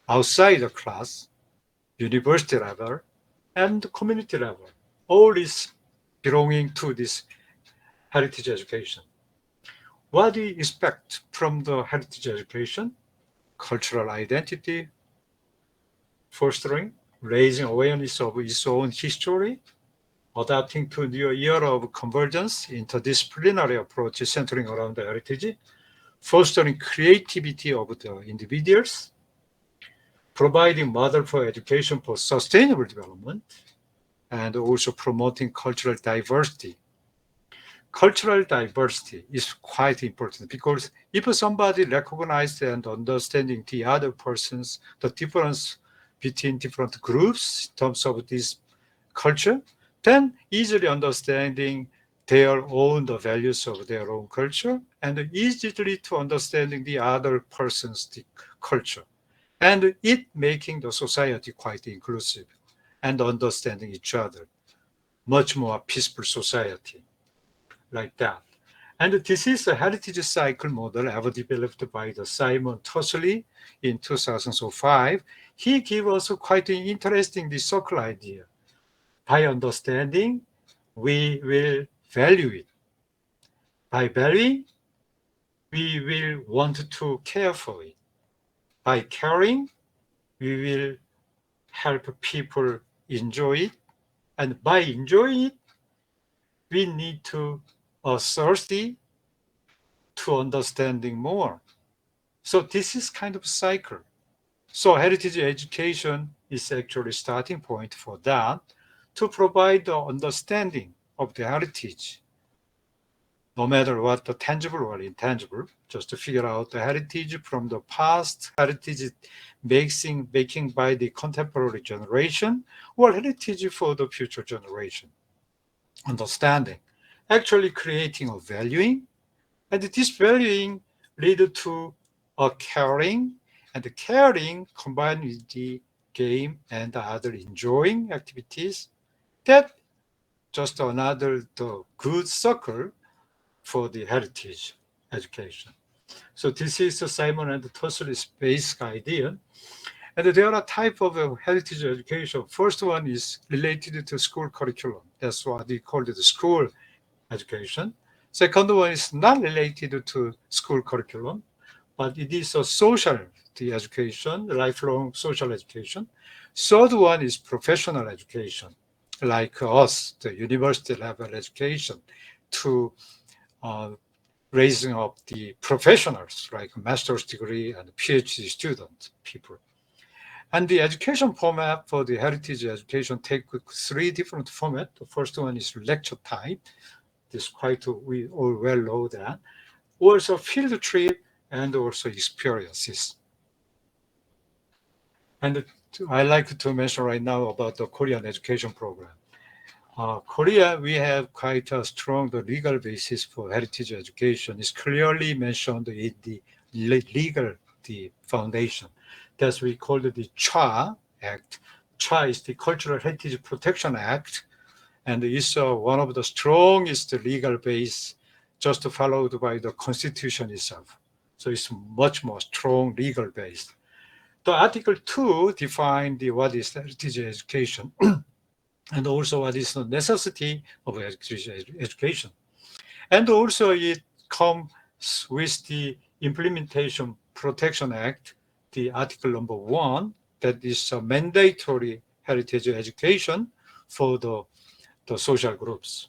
outside the class, university level, and community level, all is belonging to this heritage education. What do you expect from the heritage education? Cultural identity, fostering, raising awareness of its own history, adapting to new era of convergence, interdisciplinary approach centering around the heritage, fostering creativity of the individuals, providing model for education for sustainable development, and also promoting cultural diversity. Cultural diversity is quite important because if somebody recognizes and understanding the other persons, the difference between different groups in terms of this culture, then easily understanding their own the values of their own culture and easily to understanding the other person's culture, and it making the society quite inclusive and understanding each other, much more peaceful society like that. And this is a heritage cycle model ever developed by the Simon Tosley in 2005. He gave us quite an interesting the circle idea. By understanding, we will value it. By valuing, we will want to care for it. By caring, we will help people enjoy it. And by enjoying it, we need to thirsty to understanding more. So this is kind of cycle. So heritage education is actually starting point for that to provide the understanding of the heritage, no matter what the tangible or intangible, just to figure out the heritage from the past, heritage making by the contemporary generation, or heritage for the future generation. Understanding, actually creating a valuing, and this valuing lead to a caring, and the caring combined with the game and other enjoying activities, that just another the good circle for the heritage education. So this is the Simon and Tosley's basic idea. And there are type of heritage education. First one is related to school curriculum. That's what they call it, the school education. Second one is not related to school curriculum, but it is a social education, lifelong social education. Third one is professional education, like us, the university level education, to raising up the professionals, like master's degree and PhD student people. And the education format for the heritage education take three different formats. The first one is lecture type. This quite we all well know that. Also field trip and also experiences. And I like to mention right now about the Korean education program. Korea, we have quite a strong legal basis for heritage education. It's clearly mentioned in the legal foundation. That's we call it the Choi Act. Choi is the Cultural Heritage Protection Act, and it's one of the strongest legal base, just followed by the Constitution itself. So it's much more strong legal base. The Article 2 defines what is heritage education and also what is the necessity of education. And also it comes with the Implementation Protection Act, the article number 1, that is a mandatory heritage education for the social groups.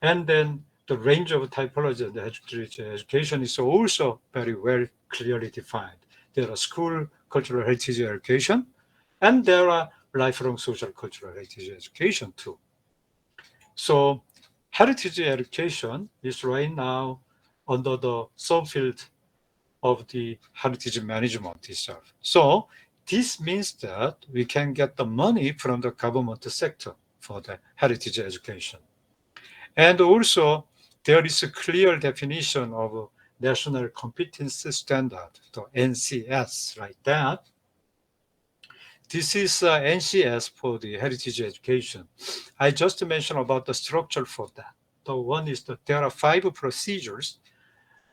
And then the range of typology of the heritage education is also very well clearly defined. There are school cultural heritage education, and there are lifelong social cultural heritage education too. So heritage education is right now under the subfield of the heritage management itself. So this means that we can get the money from the government sector for the heritage education. And also there is a clear definition of a national competence standard, the NCS, like that. This is NCS for the heritage education. I just mentioned about the structure for that. The one is that there are 5 procedures: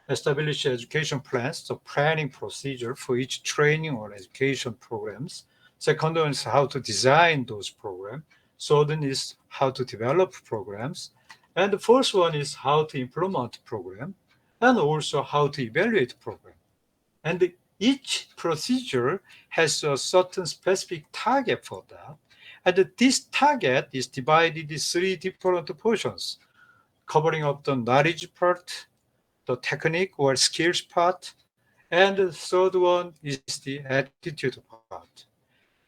establish education plans, the planning procedure for each training or education programs. Second one is how to design those programs. Third one is how to develop programs. And the fourth one is how to implement program, and also how to evaluate program. And each procedure has a certain specific target for that. And this target is divided in 3 different portions, covering up the knowledge part, the technique or skills part, and the third one is the attitude part.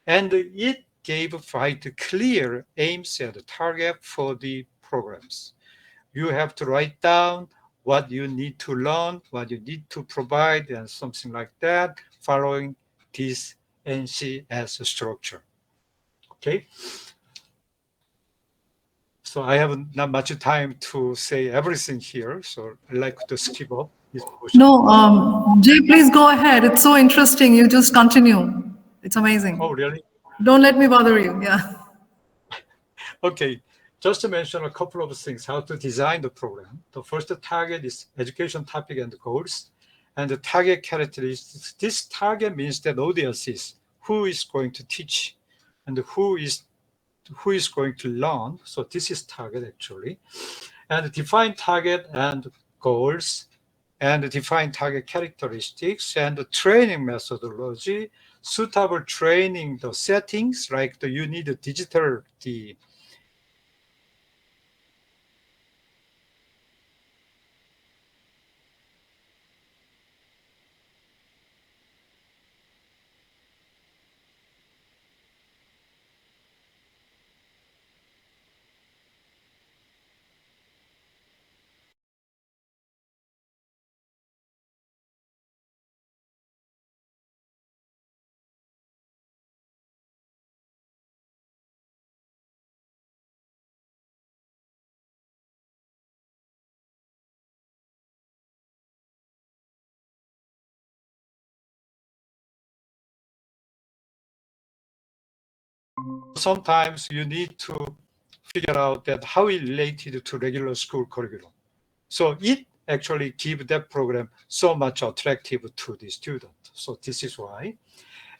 And it gave quite clear aims and target for the programs. You have to write down what you need to learn, what you need to provide, and something like that, following this NCS structure. Okay. So I have not much time to say everything here, so I like to skip up this portion. No, Jay, please go ahead. It's so interesting. You just continue. It's amazing. Oh, really? Don't let me bother you. Yeah. Okay, just to mention a couple of things, how to design the program. The first target is education topic and goals. And the target characteristics, this target means that audience is who is going to teach and who is going to learn. So this is target actually. And define target and goals, and define target characteristics, and the training methodology, suitable training, the settings, like you need a digital, sometimes you need to figure out that how it related to regular school curriculum. So it actually gives that program so much attractive to the student. So this is why.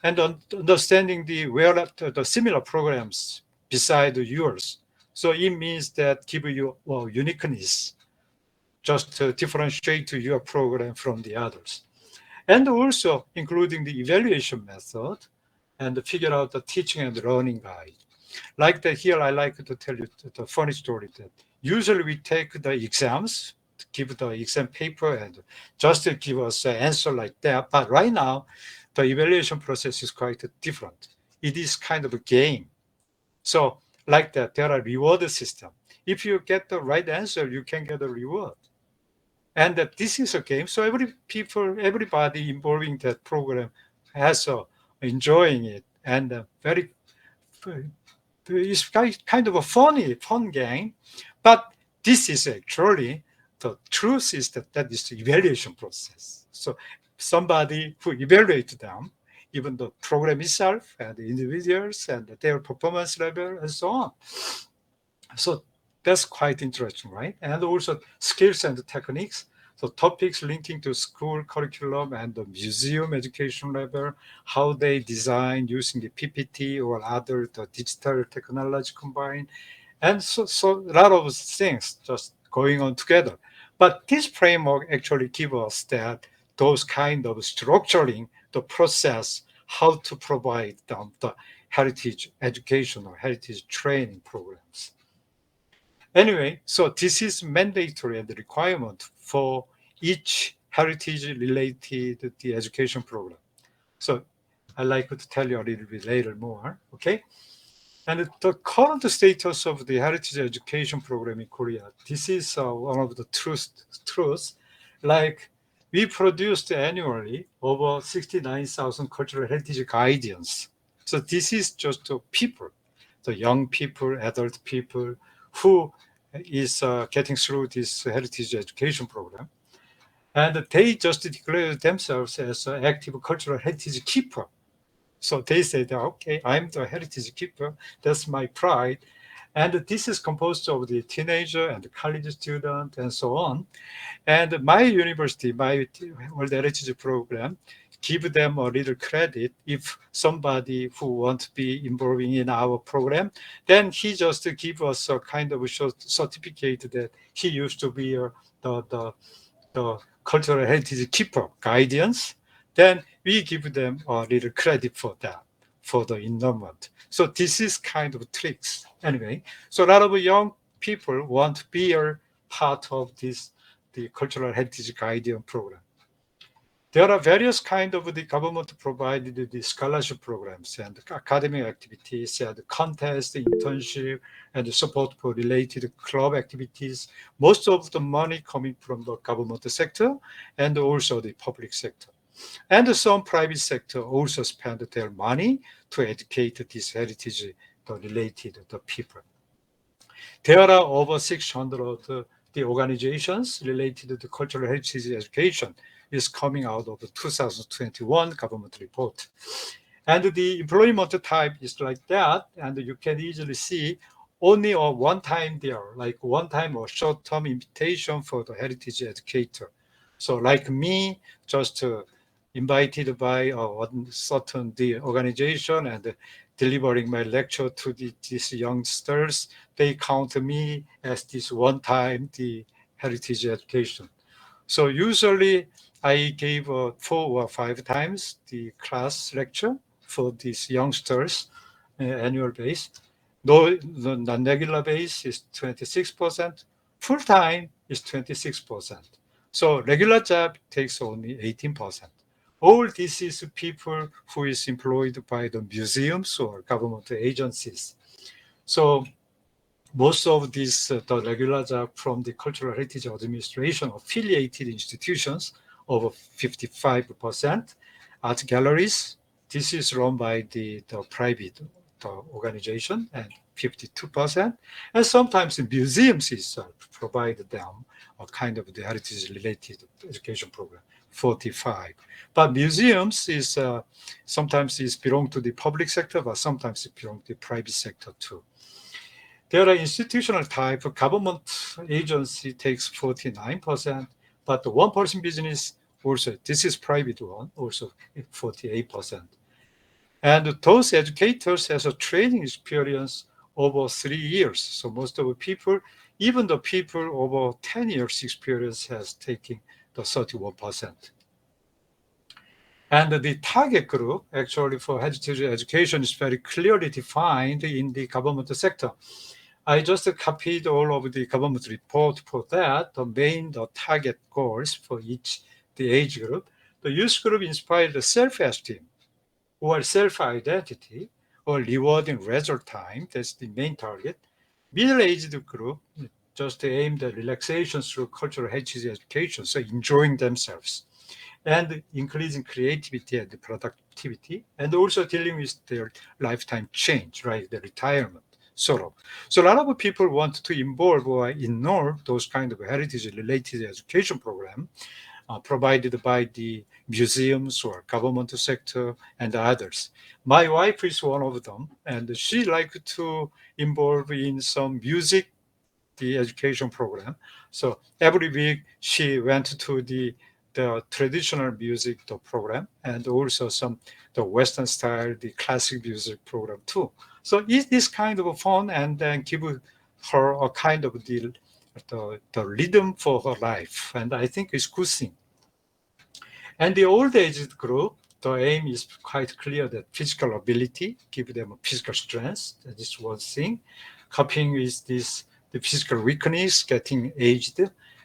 And understanding the similar programs beside yours. So it means that give you uniqueness, just to differentiate your program from the others. And also including the evaluation method and figure out the teaching and learning guide. Like that here, I like to tell you the funny story that usually we take the exams, give the exam paper and just to give us an answer like that. But right now, the evaluation process is quite different. It is kind of a game. So like that, there are reward system. If you get the right answer, you can get a reward. And that this is a game. So everybody involving that program has enjoying it, and very it's kind of a fun game. But this is actually the truth is that is the evaluation process. So somebody who evaluates them, even the program itself and the individuals and their performance level and so on. So that's quite interesting, right? And also skills and techniques. So topics linking to school curriculum and the museum education level, how they design using the PPT or other the digital technology combined. And so a lot of things just going on together. But this framework actually gives us that those kind of structuring the process, how to provide them the heritage education or heritage training programs. Anyway, so this is mandatory and the requirement for each heritage-related the education program. So I'd like to tell you a little bit later more, okay? And the current status of the heritage education program in Korea, this is one of the truths. Like we produced annually over 69,000 cultural heritage guidance. So this is just the people, the young people, adult people who is getting through this heritage education program. And they just declare themselves as an active cultural heritage keeper. So they said, okay, I'm the heritage keeper. That's my pride. And this is composed of the teenager and the college student and so on. And my university, my World Heritage program, give them a little credit if somebody who want to be involving in our program, then he just give us a kind of a short certificate that he used to be the cultural heritage keeper guidance. Then we give them a little credit for that, for the endowment. So this is kind of tricks. Anyway, so a lot of young people want to be a part of this, the cultural heritage guardian program. There are various kind of the government provided the scholarship programs and academic activities and contest, internship, and support for related club activities. Most of the money coming from the government sector and also the public sector. And some private sector also spend their money to educate this heritage related the people. There are over 600 the organizations related to cultural heritage education is coming out of the 2021 government report. And the employment type is like that, and you can easily see only a one time there, like one time or short-term invitation for the heritage educator. So like me, just invited by one certain the organization and delivering my lecture to these youngsters, they count me as this one time the heritage education. So usually I gave 4 or 5 times the class lecture for these youngsters annual base. No, the non-regular base is 26%, full-time is 26%. So regular job takes only 18%. All this is people who is employed by the museums or government agencies. So most of these the regular job from the Cultural Heritage Administration affiliated institutions, over 55%. Art galleries, this is run by the private the organization, and 52%. And sometimes the museums itself provide them a kind of the heritage related education program, 45. But museums is sometimes is belong to the public sector, but sometimes it belong to the private sector too. There are institutional type. Government agency takes 49%, but the one-person business also, this is private one, also 48%. And those educators has a training experience over 3 years. So most of the people, even the people over 10 years experience has taken the 31%. And the target group actually for heritage education is very clearly defined in the government sector. I just copied all of the government report for that, the target goals for each the age group. The youth group inspired the self-esteem or self-identity or rewarding result time. That's the main target. Middle-aged group just aimed at relaxation through cultural heritage education, so enjoying themselves and increasing creativity and productivity, and also dealing with their lifetime change, right? The retirement, sort of. So a lot of people want to involve or ignore those kind of heritage-related education program provided by the museums or government sector and others. My wife is one of them, and she liked to involve in some music, the education program. So every week she went to the traditional music the program, and also some the Western style, the classic music program too. So it is kind of fun, and then give her a kind of the the rhythm for her life. And I think it's good thing. And the old age group, the aim is quite clear that physical ability, give them a physical strength. That is one thing. Coping with this, the physical weakness, getting aged,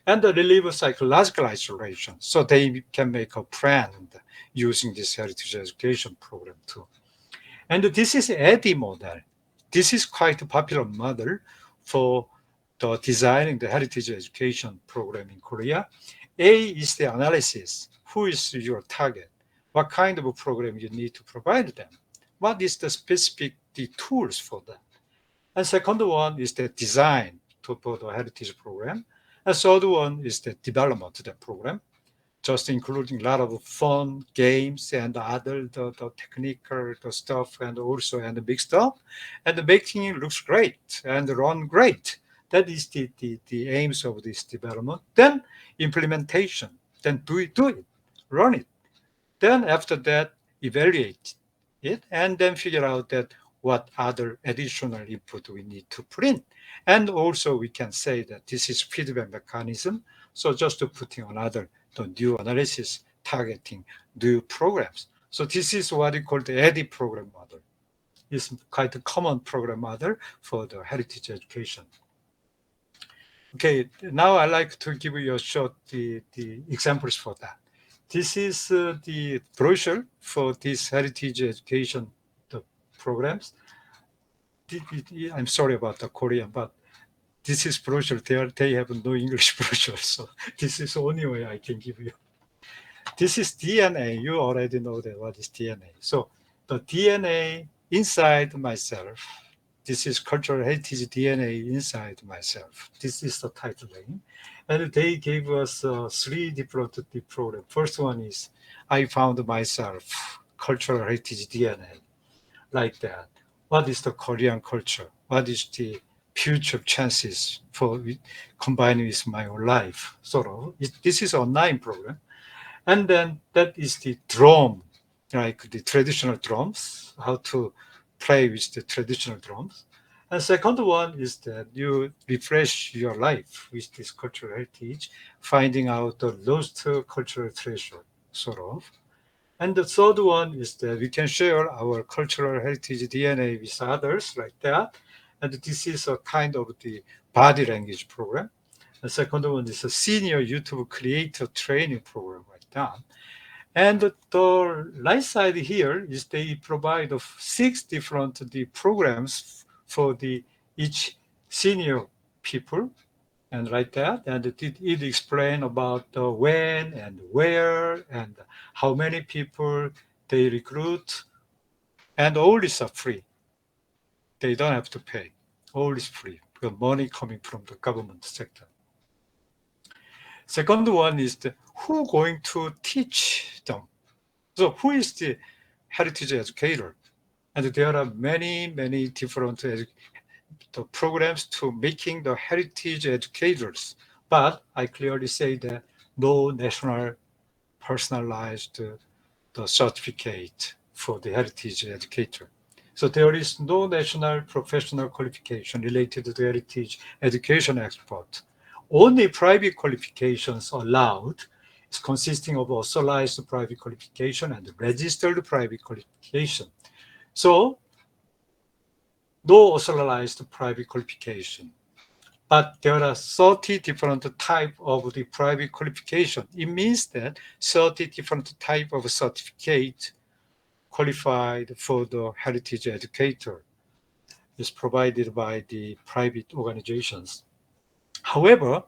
and the relieve psychological isolation. So they can make a friend using this heritage education program too. And this is EDI model. This is quite a popular model for the designing the heritage education program in Korea. A is the analysis. Who is your target? What kind of a program you need to provide them? What is the specific the tools for that? And second one is the design for the heritage program. And third one is the development of the program, just including a lot of fun games and other the technical the stuff and also and the big stuff, and making it looks great and run great. That is the aims of this development. Then implementation. Then do it, run it. Then after that, evaluate it, and then figure out that what other additional input we need to put in. And also we can say that this is feedback mechanism. So just to putting another the new analysis targeting new programs. So this is what we call the EDI program model. It's quite a common program model for the heritage education. Okay, now I like to give you a short the examples for that. This is the brochure for this heritage education the programs. I'm sorry about the Korean, but this is brochure. They have no English brochure, so this is the only way I can give you. This is DNA. You already know that what is DNA. So the DNA inside myself. This is cultural heritage DNA inside myself. This is the title name. And they gave us three different programs. First one is I found myself, cultural heritage DNA, like that. What is the Korean culture? What is the future chances for combining with my own life? Sort of. This is an online program. And then that is the drum, like the traditional drums, how to play with the traditional drums. And second one is that you refresh your life with this cultural heritage, finding out the lost cultural treasure, sort of. And the third one is that we can share our cultural heritage DNA with others like that. And this is a kind of the body language program. The second one is a senior YouTube creator training program like that. And the right side here is they provide of 6 different the programs for the each senior people, and like that. And it explain about the when and where and how many people they recruit, and all is free. They don't have to pay. All is free because money coming from the government sector. Second one is the who going to teach them. So who is the heritage educator? And there are many different the programs to making the heritage educators. But I clearly say that no national personalized the certificate for the heritage educator. So there is no national professional qualification related to the heritage education expert. Only private qualifications allowed is consisting of authorized private qualification and registered private qualification. So no authorized private qualification. But there are 30 different type of the private qualification. It means that 30 different type of certificate qualified for the heritage educator is provided by the private organizations. However,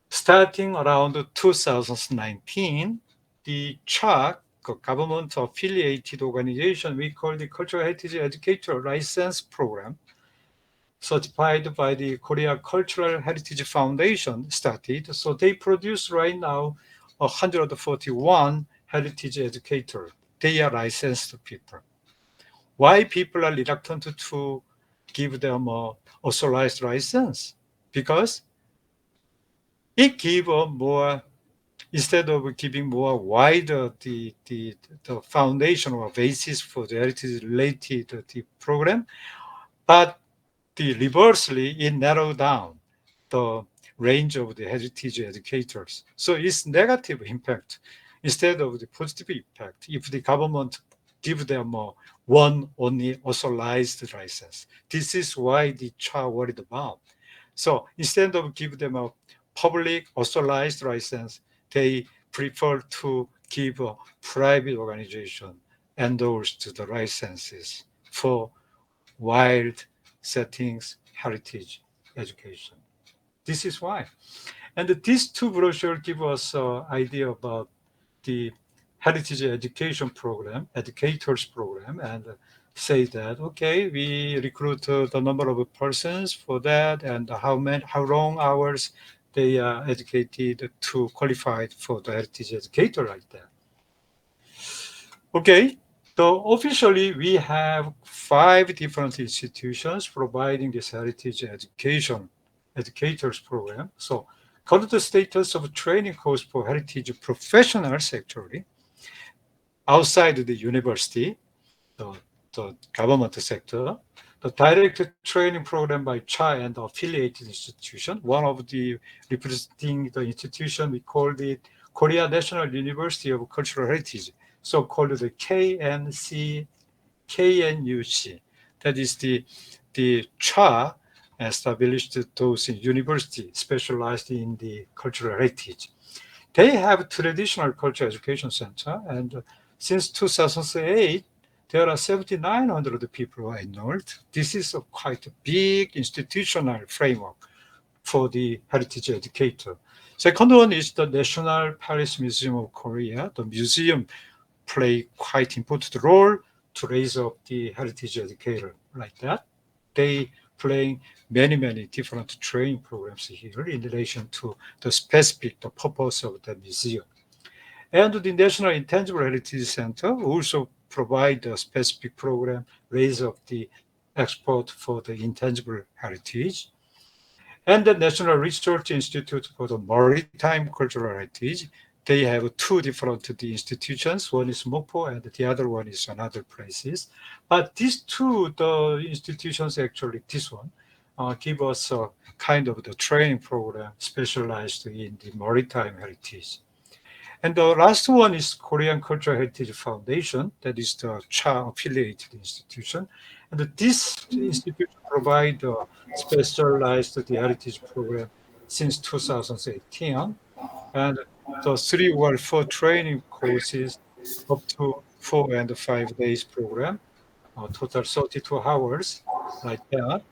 starting around 2019, the CHAC, government affiliated organization we call the Cultural Heritage Educator License Program, certified by the Korea Cultural Heritage Foundation, started. So they produce right now 141 heritage educators. They are licensed people. Why people are reluctant to give them a authorized license? Because it gives a more, instead of giving more wider the foundation or basis for the heritage related the program, but the reversely it narrowed down the range of the heritage educators. So it's negative impact instead of the positive impact if the government give them one only authorized license. This is why the Cha worried about. So instead of give them a public authorized license, they prefer to give a private organization endorsed the licenses for wild settings heritage education. This is why. And these two brochures give us an idea about the heritage education program, educators program, and say that, okay, we recruit the number of persons for that and how long hours they are educated to qualify for the heritage educator like that. Okay, so officially we have 5 different institutions providing this heritage education educators program. So current status of training course for heritage professionals actually outside the university, the, the government sector, the direct training program by Chai and the affiliated institution. One of the representing the institution, we called it Korea National University of Cultural Heritage, so called the KNUC. That is the Cha established those university specialized in the cultural heritage. They have traditional culture education center, and since 2008, there are 7,900 people enrolled. This is a quite big institutional framework for the heritage educator. Second one is the National Paris Museum of Korea. The museum play quite important role to raise up the heritage educator like that. They playing many different training programs here in relation to the purpose of the museum. And the National Intangible Heritage Center also provide a specific program, raise up the export for the intangible heritage. And the National Research Institute for the Maritime Cultural Heritage, they have 2 different institutions. One is Mokpo and the other one is another places. But these two, the institutions actually, this one, give us a kind of the training program specialized in the maritime heritage. And the last one is Korean Cultural Heritage Foundation, that is the CHA affiliated institution. And this institution provides a specialized the heritage program since 2018. And the 3 or 4 training courses up to 4 and 5 days program, total 32 hours like that.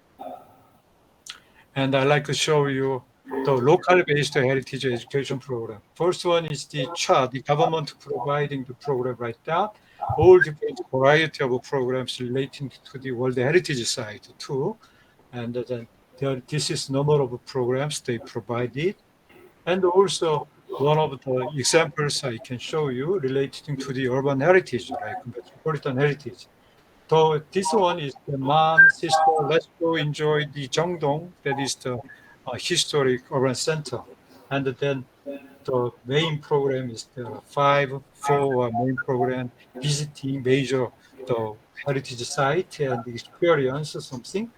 And I'd like to show you the local-based heritage education program. First one is the CHA, the government providing the program right now. All different variety of programs relating to the World Heritage Site too. And then this is number of programs they provided. And also one of the examples I can show you relating to the urban heritage, like metropolitan heritage. So this one is the mom, sister, let's go enjoy the Jeongdong, that is the historic urban center. And then the main program is the 5 4 main program, visiting major the heritage site and experience something.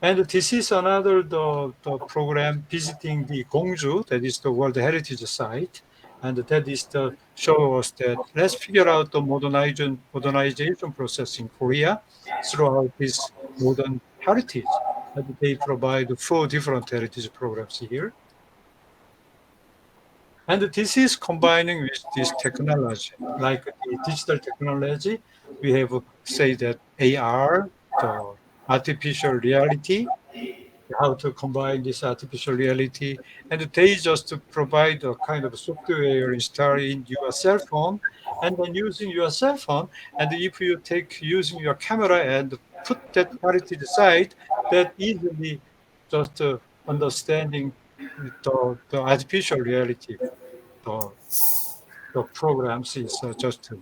And this is another the program visiting the Gongju, that is the World Heritage Site. And that is the show us that let's figure out the modernization process in Korea throughout this modern heritage. And they provide 4 different heritage programs here. And this is combining with this technology, like the digital technology. We have say that AR, the artificial reality, how to combine this artificial reality, and they just provide a kind of software installed in your cell phone, and then using your cell phone, and if you take using your camera and put that heritage site, that easily just understanding the artificial reality, the, the programs is just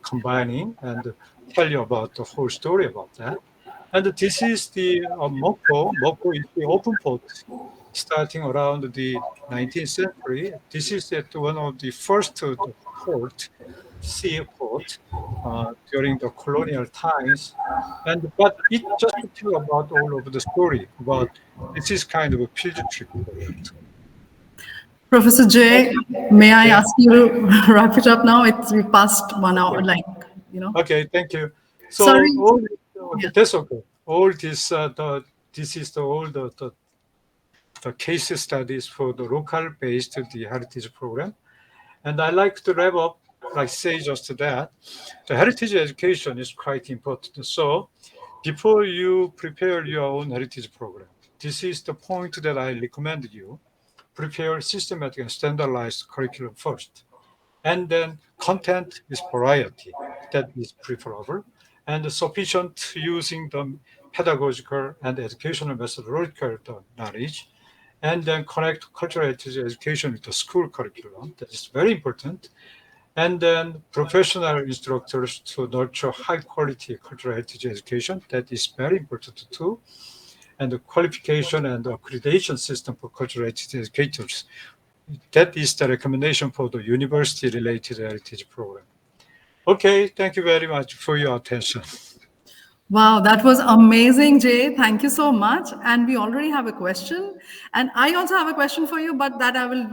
combining and tell you about the whole story about that. And this is the Mokpo. Mokpo is the open port starting around the 19th century. This is at one of the first port, sea port, during the colonial times. And but it just tell about all of the story about this is kind of a field trip project. Professor Jay, may I Yeah. ask you to wrap it up now? We passed 1 hour, Okay. Okay. Thank you. So Sorry. all Yeah. that's okay. All this this is the case studies for the local based the heritage program. And I like to wrap up, like say just that, the heritage education is quite important. So before you prepare your own heritage program, this is the point that I recommend you. Prepare systematic and standardized curriculum first. And then content is variety, that is preferable, and sufficient using the pedagogical and educational methodological knowledge, and then connect cultural heritage education with the school curriculum. That is very important. And then professional instructors to nurture high quality cultural heritage education. That is very important too. And the qualification and accreditation system for cultural heritage educators. That is the recommendation for the university related heritage program. Okay, thank you very much for your attention. Wow, that was amazing, Jay. Thank you so much. And we already have a question. And I also have a question for you, but that I will,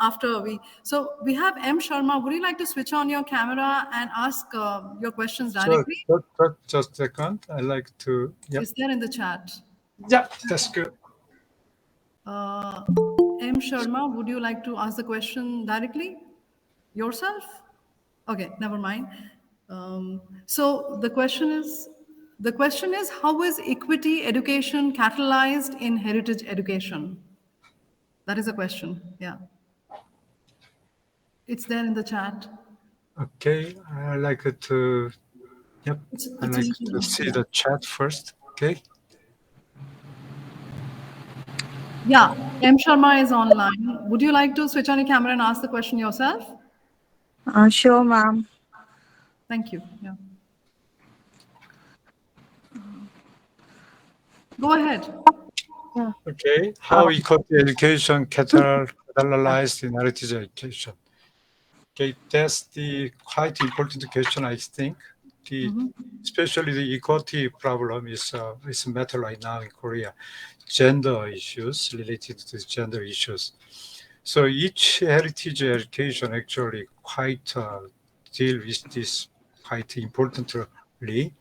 after we. So we have M. Sharma. Would you like to switch on your camera and ask your questions So directly? just a second. I like to, yep. Is there in the chat? Yeah, that's good. Uh, M. Sharma, would you like to ask the question directly yourself? Okay, never mind. So the question is, how is equity education catalyzed in heritage education? That is a question. Yeah, it's there in the chat. Okay, I like to, yep. I It's a like little to one. see Yeah. the chat first. Okay. Yeah, M. Sharma is online. Would you like to switch on your camera and ask the question yourself? Sure, ma'am. Thank you. Yeah. Go ahead. Okay. How equity education catalyzed in heritage education? Okay, that's the quite important question, I think. The especially the equality problem is a matter right now in Korea. Gender issues related to gender issues. So each heritage education actually quite deal with this quite importantly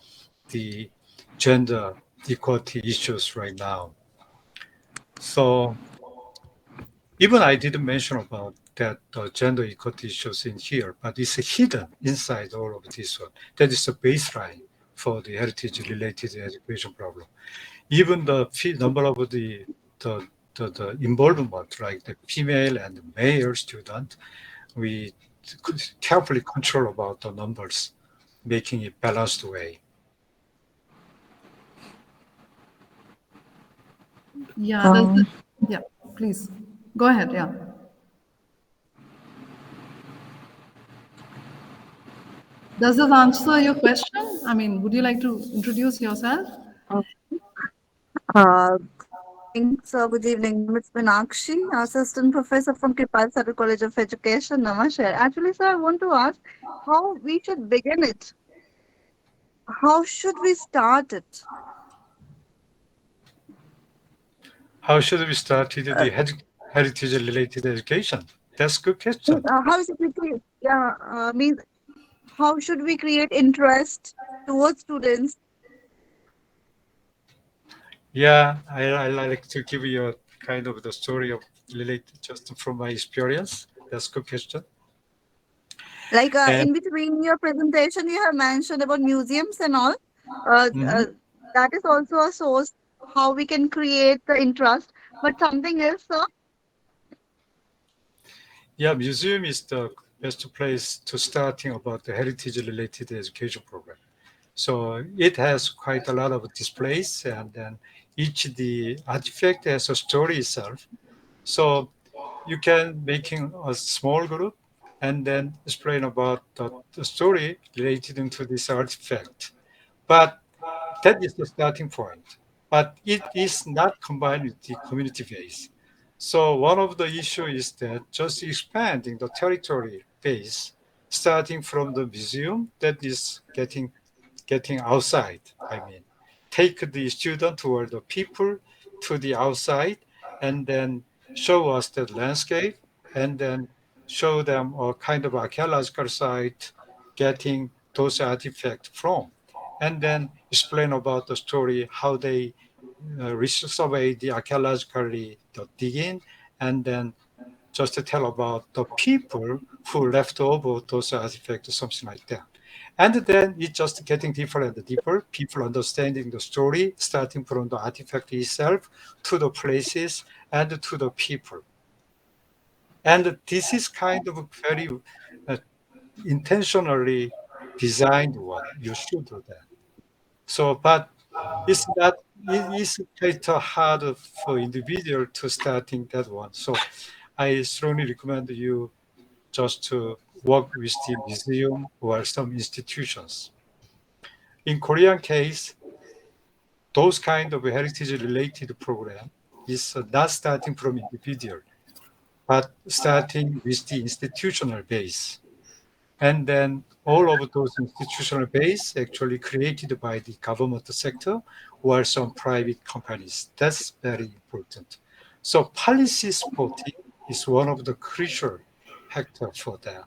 the gender equality issues right now. So even I didn't mention about that gender equality issues in here, but it's hidden inside all of this one. That is the baseline for the heritage-related education problem. Even the number of the involvement, like the female and male student, we carefully control about the numbers, making it balanced way. Yeah, Um, yeah, please. Go ahead. Yeah. Does this answer your question? I mean, would you like to introduce yourself? Thanks. Good evening. It's Meenakshi, Assistant Professor from Kripal Center College of Education, Namaskar. Actually, sir, I want to ask how we should begin it. How should we start it? How should we start with the heritage-related education? That's a good question. How is it we create? Yeah, means how should we create interest towards students? Yeah, I like to give you a kind of the story of related just from my experience. That's a good question. Like And in between your presentation, you have mentioned about museums and all. Uh, mhm, uh, that is also a source how we can create the interest. But something else, sir. yeah, museum is the best place to starting about the heritage-related education program. So it has quite a lot of displays, and then each the artifact has a story itself. So you can making a small group and then explain about the story related into this artifact. But that is the starting point. But it is not combined with the community base. So one of the issue is that just expanding the territory base, starting from the museum that is getting outside. I mean, take the student or the people to the outside and then show us the landscape and then show them a kind of archaeological site getting those artifacts from, and then explain about the story, how they survey the archaeologically the digging, and then just to tell about the people who left over those artifacts, something like that. And then it's just getting deeper and deeper, people understanding the story, starting from the artifact itself to the places and to the people. And this is kind of very uh, intentionally designed one. You should do that. So, but it's not, it's quite hard for individual to starting that one. So I strongly recommend you just to work with the museum or some institutions. In Korean case, those kind of heritage related program is not starting from individual, but starting with the institutional base. And then all of those institutional base actually created by the government sector or some private companies. That's very important. So policy supporting is one of the crucial factor for that.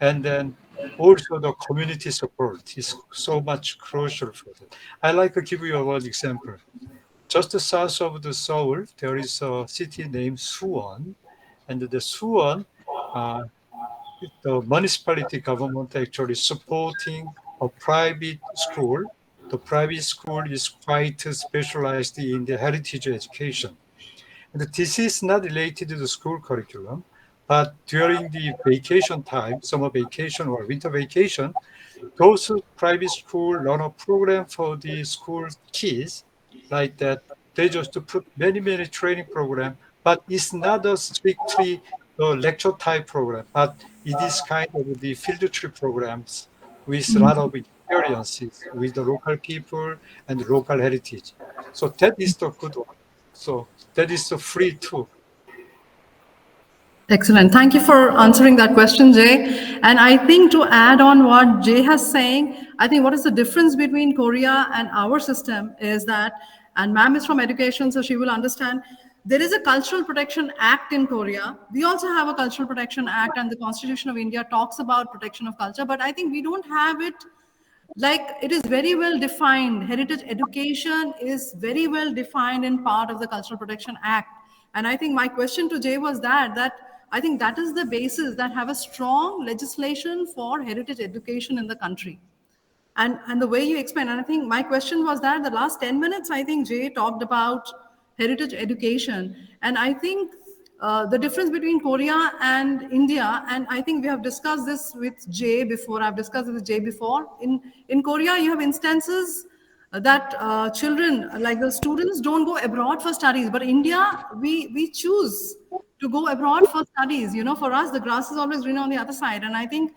And then also the community support is so much crucial for that. I like to give you one example. Just south of the Seoul, there is a city named Suwon, and the Suwon, uh, the municipality government actually supporting a private school. The private school is quite specialized in the heritage education. And this is not related to the school curriculum, but during the vacation time, summer vacation or winter vacation, those private school run a program for the school kids like that. They just put many, many training program, but it's not a strictly lecture type program, but it is kind of the field trip programs with a lot of experiences with the local people and local heritage. So that is the good one. So that is the free too. Excellent. Thank you for answering that question, Jay. And I think to add on what Jay has saying, I think what is the difference between Korea and our system is that, and ma'am is from education, so she will understand, there is a Cultural Protection Act in Korea. We also have a Cultural Protection Act, and the Constitution of India talks about protection of culture, but I think we don't have it like it is very well defined. Heritage education is very well defined in part of the Cultural Protection Act. And I think my question to Jay was that I think that is the basis that have a strong legislation for heritage education in the country. And the way you explain, and I think my question was that the last 10 minutes, I think Jay talked about heritage education. And I think the difference between Korea and India, and I think we have discussed this with Jay before, I've discussed it with Jay before. In Korea, you have instances that children, like the students, don't go abroad for studies. But India, we choose to go abroad for studies. You know, for us, the grass is always green on the other side. And I think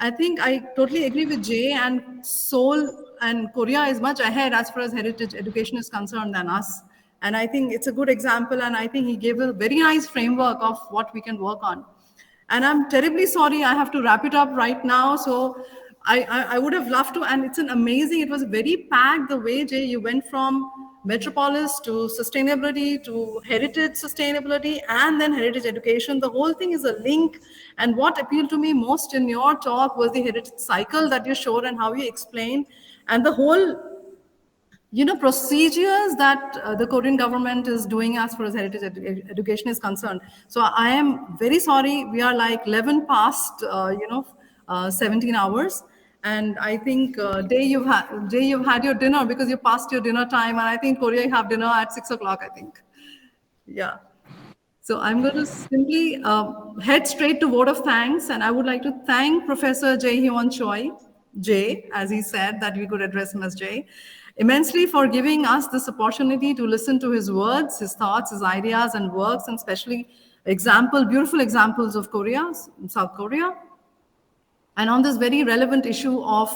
I totally agree with Jay, and Seoul and Korea is much ahead as far as heritage education is concerned than us. And I think it's a good example, and I think he gave a very nice framework of what we can work on. And I'm terribly sorry, I have to wrap it up right now. So I would have loved to, and it's an amazing, it was very packed the way, Jay, you went from Metropolis to sustainability to heritage sustainability and then heritage education. The whole thing is a link. And what appealed to me most in your talk was the heritage cycle that you showed and how you explained, and the whole procedures that the Korean government is doing as far as heritage education is concerned. So I am very sorry, we are like 11 past 17 hours, and I think Jay, you've had your dinner because you passed your dinner time, and I think Korea you have dinner at 6 o'clock, I think. Yeah. So I'm going to simply head straight to vote of thanks, and I would like to thank Professor Heon Choi, Jay, as he said that we could address him as Jay, immensely for giving us this opportunity to listen to his words, his thoughts, his ideas and works, and especially beautiful examples of Korea, South Korea. And on this very relevant issue of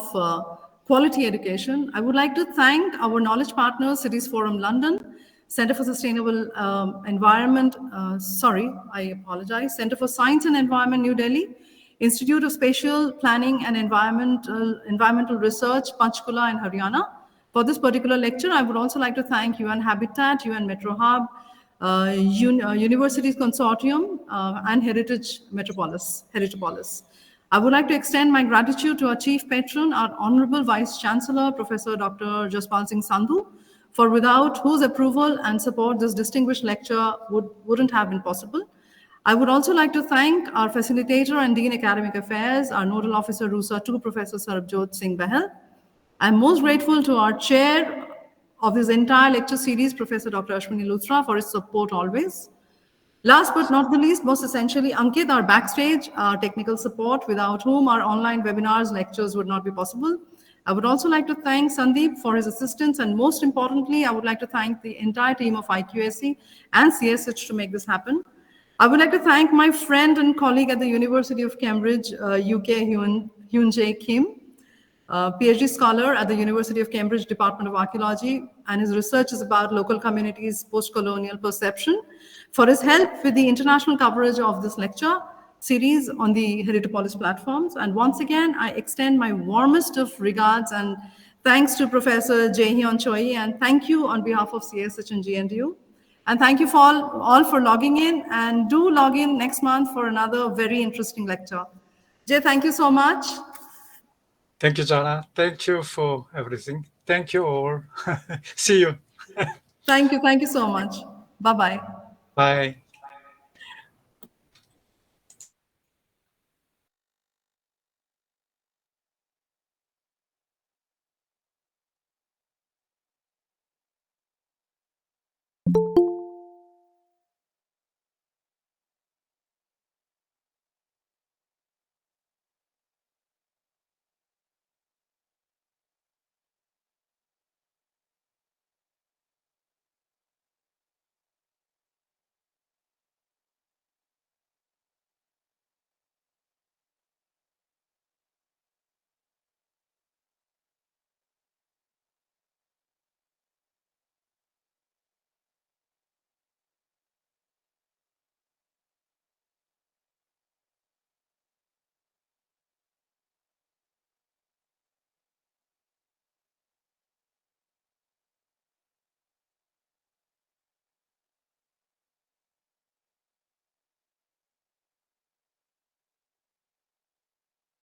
quality education, I would like to thank our knowledge partners, Cities Forum London, Center for Sustainable Environment, I apologize, Center for Science and Environment, New Delhi, Institute of Spatial Planning and Environmental Research, Panchkula in Haryana. For this particular lecture, I would also like to thank UN Habitat, UN Metro Hub, Universities Consortium, and Heritage Metropolis, Heritopolis. I would like to extend my gratitude to our chief patron, our Honorable Vice Chancellor, Professor Dr. Jaspal Singh Sandhu, for without whose approval and support this distinguished lecture wouldn't have been possible. I would also like to thank our facilitator and Dean Academic Affairs, our Nodal Officer RUSA 2, Professor Sarbjot Singh Bahal. I'm most grateful to our chair of this entire lecture series, Professor Dr. Ashwini Luthra, for his support always. Last but not the least, most essentially, Ankit, our backstage, our technical support, without whom our online webinars, lectures would not be possible. I would also like to thank Sandeep for his assistance, and most importantly, I would like to thank the entire team of IQAC and CSH to make this happen. I would like to thank my friend and colleague at the University of Cambridge, UK, Hyun Jae Kim, PhD scholar at the University of Cambridge Department of Archaeology, and his research is about local communities' post-colonial perception, for his help with the international coverage of this lecture series on the Heritopolis platforms. And once again, I extend my warmest of regards and thanks to Professor Heon Choi, and thank you on behalf of CSH and GNDU. And thank you for all for logging in, and do log in next month for another very interesting lecture. Jay, thank you so much. Thank you, Jana. Thank you for everything. Thank you all. See you. Thank you so much. Bye-bye. Bye.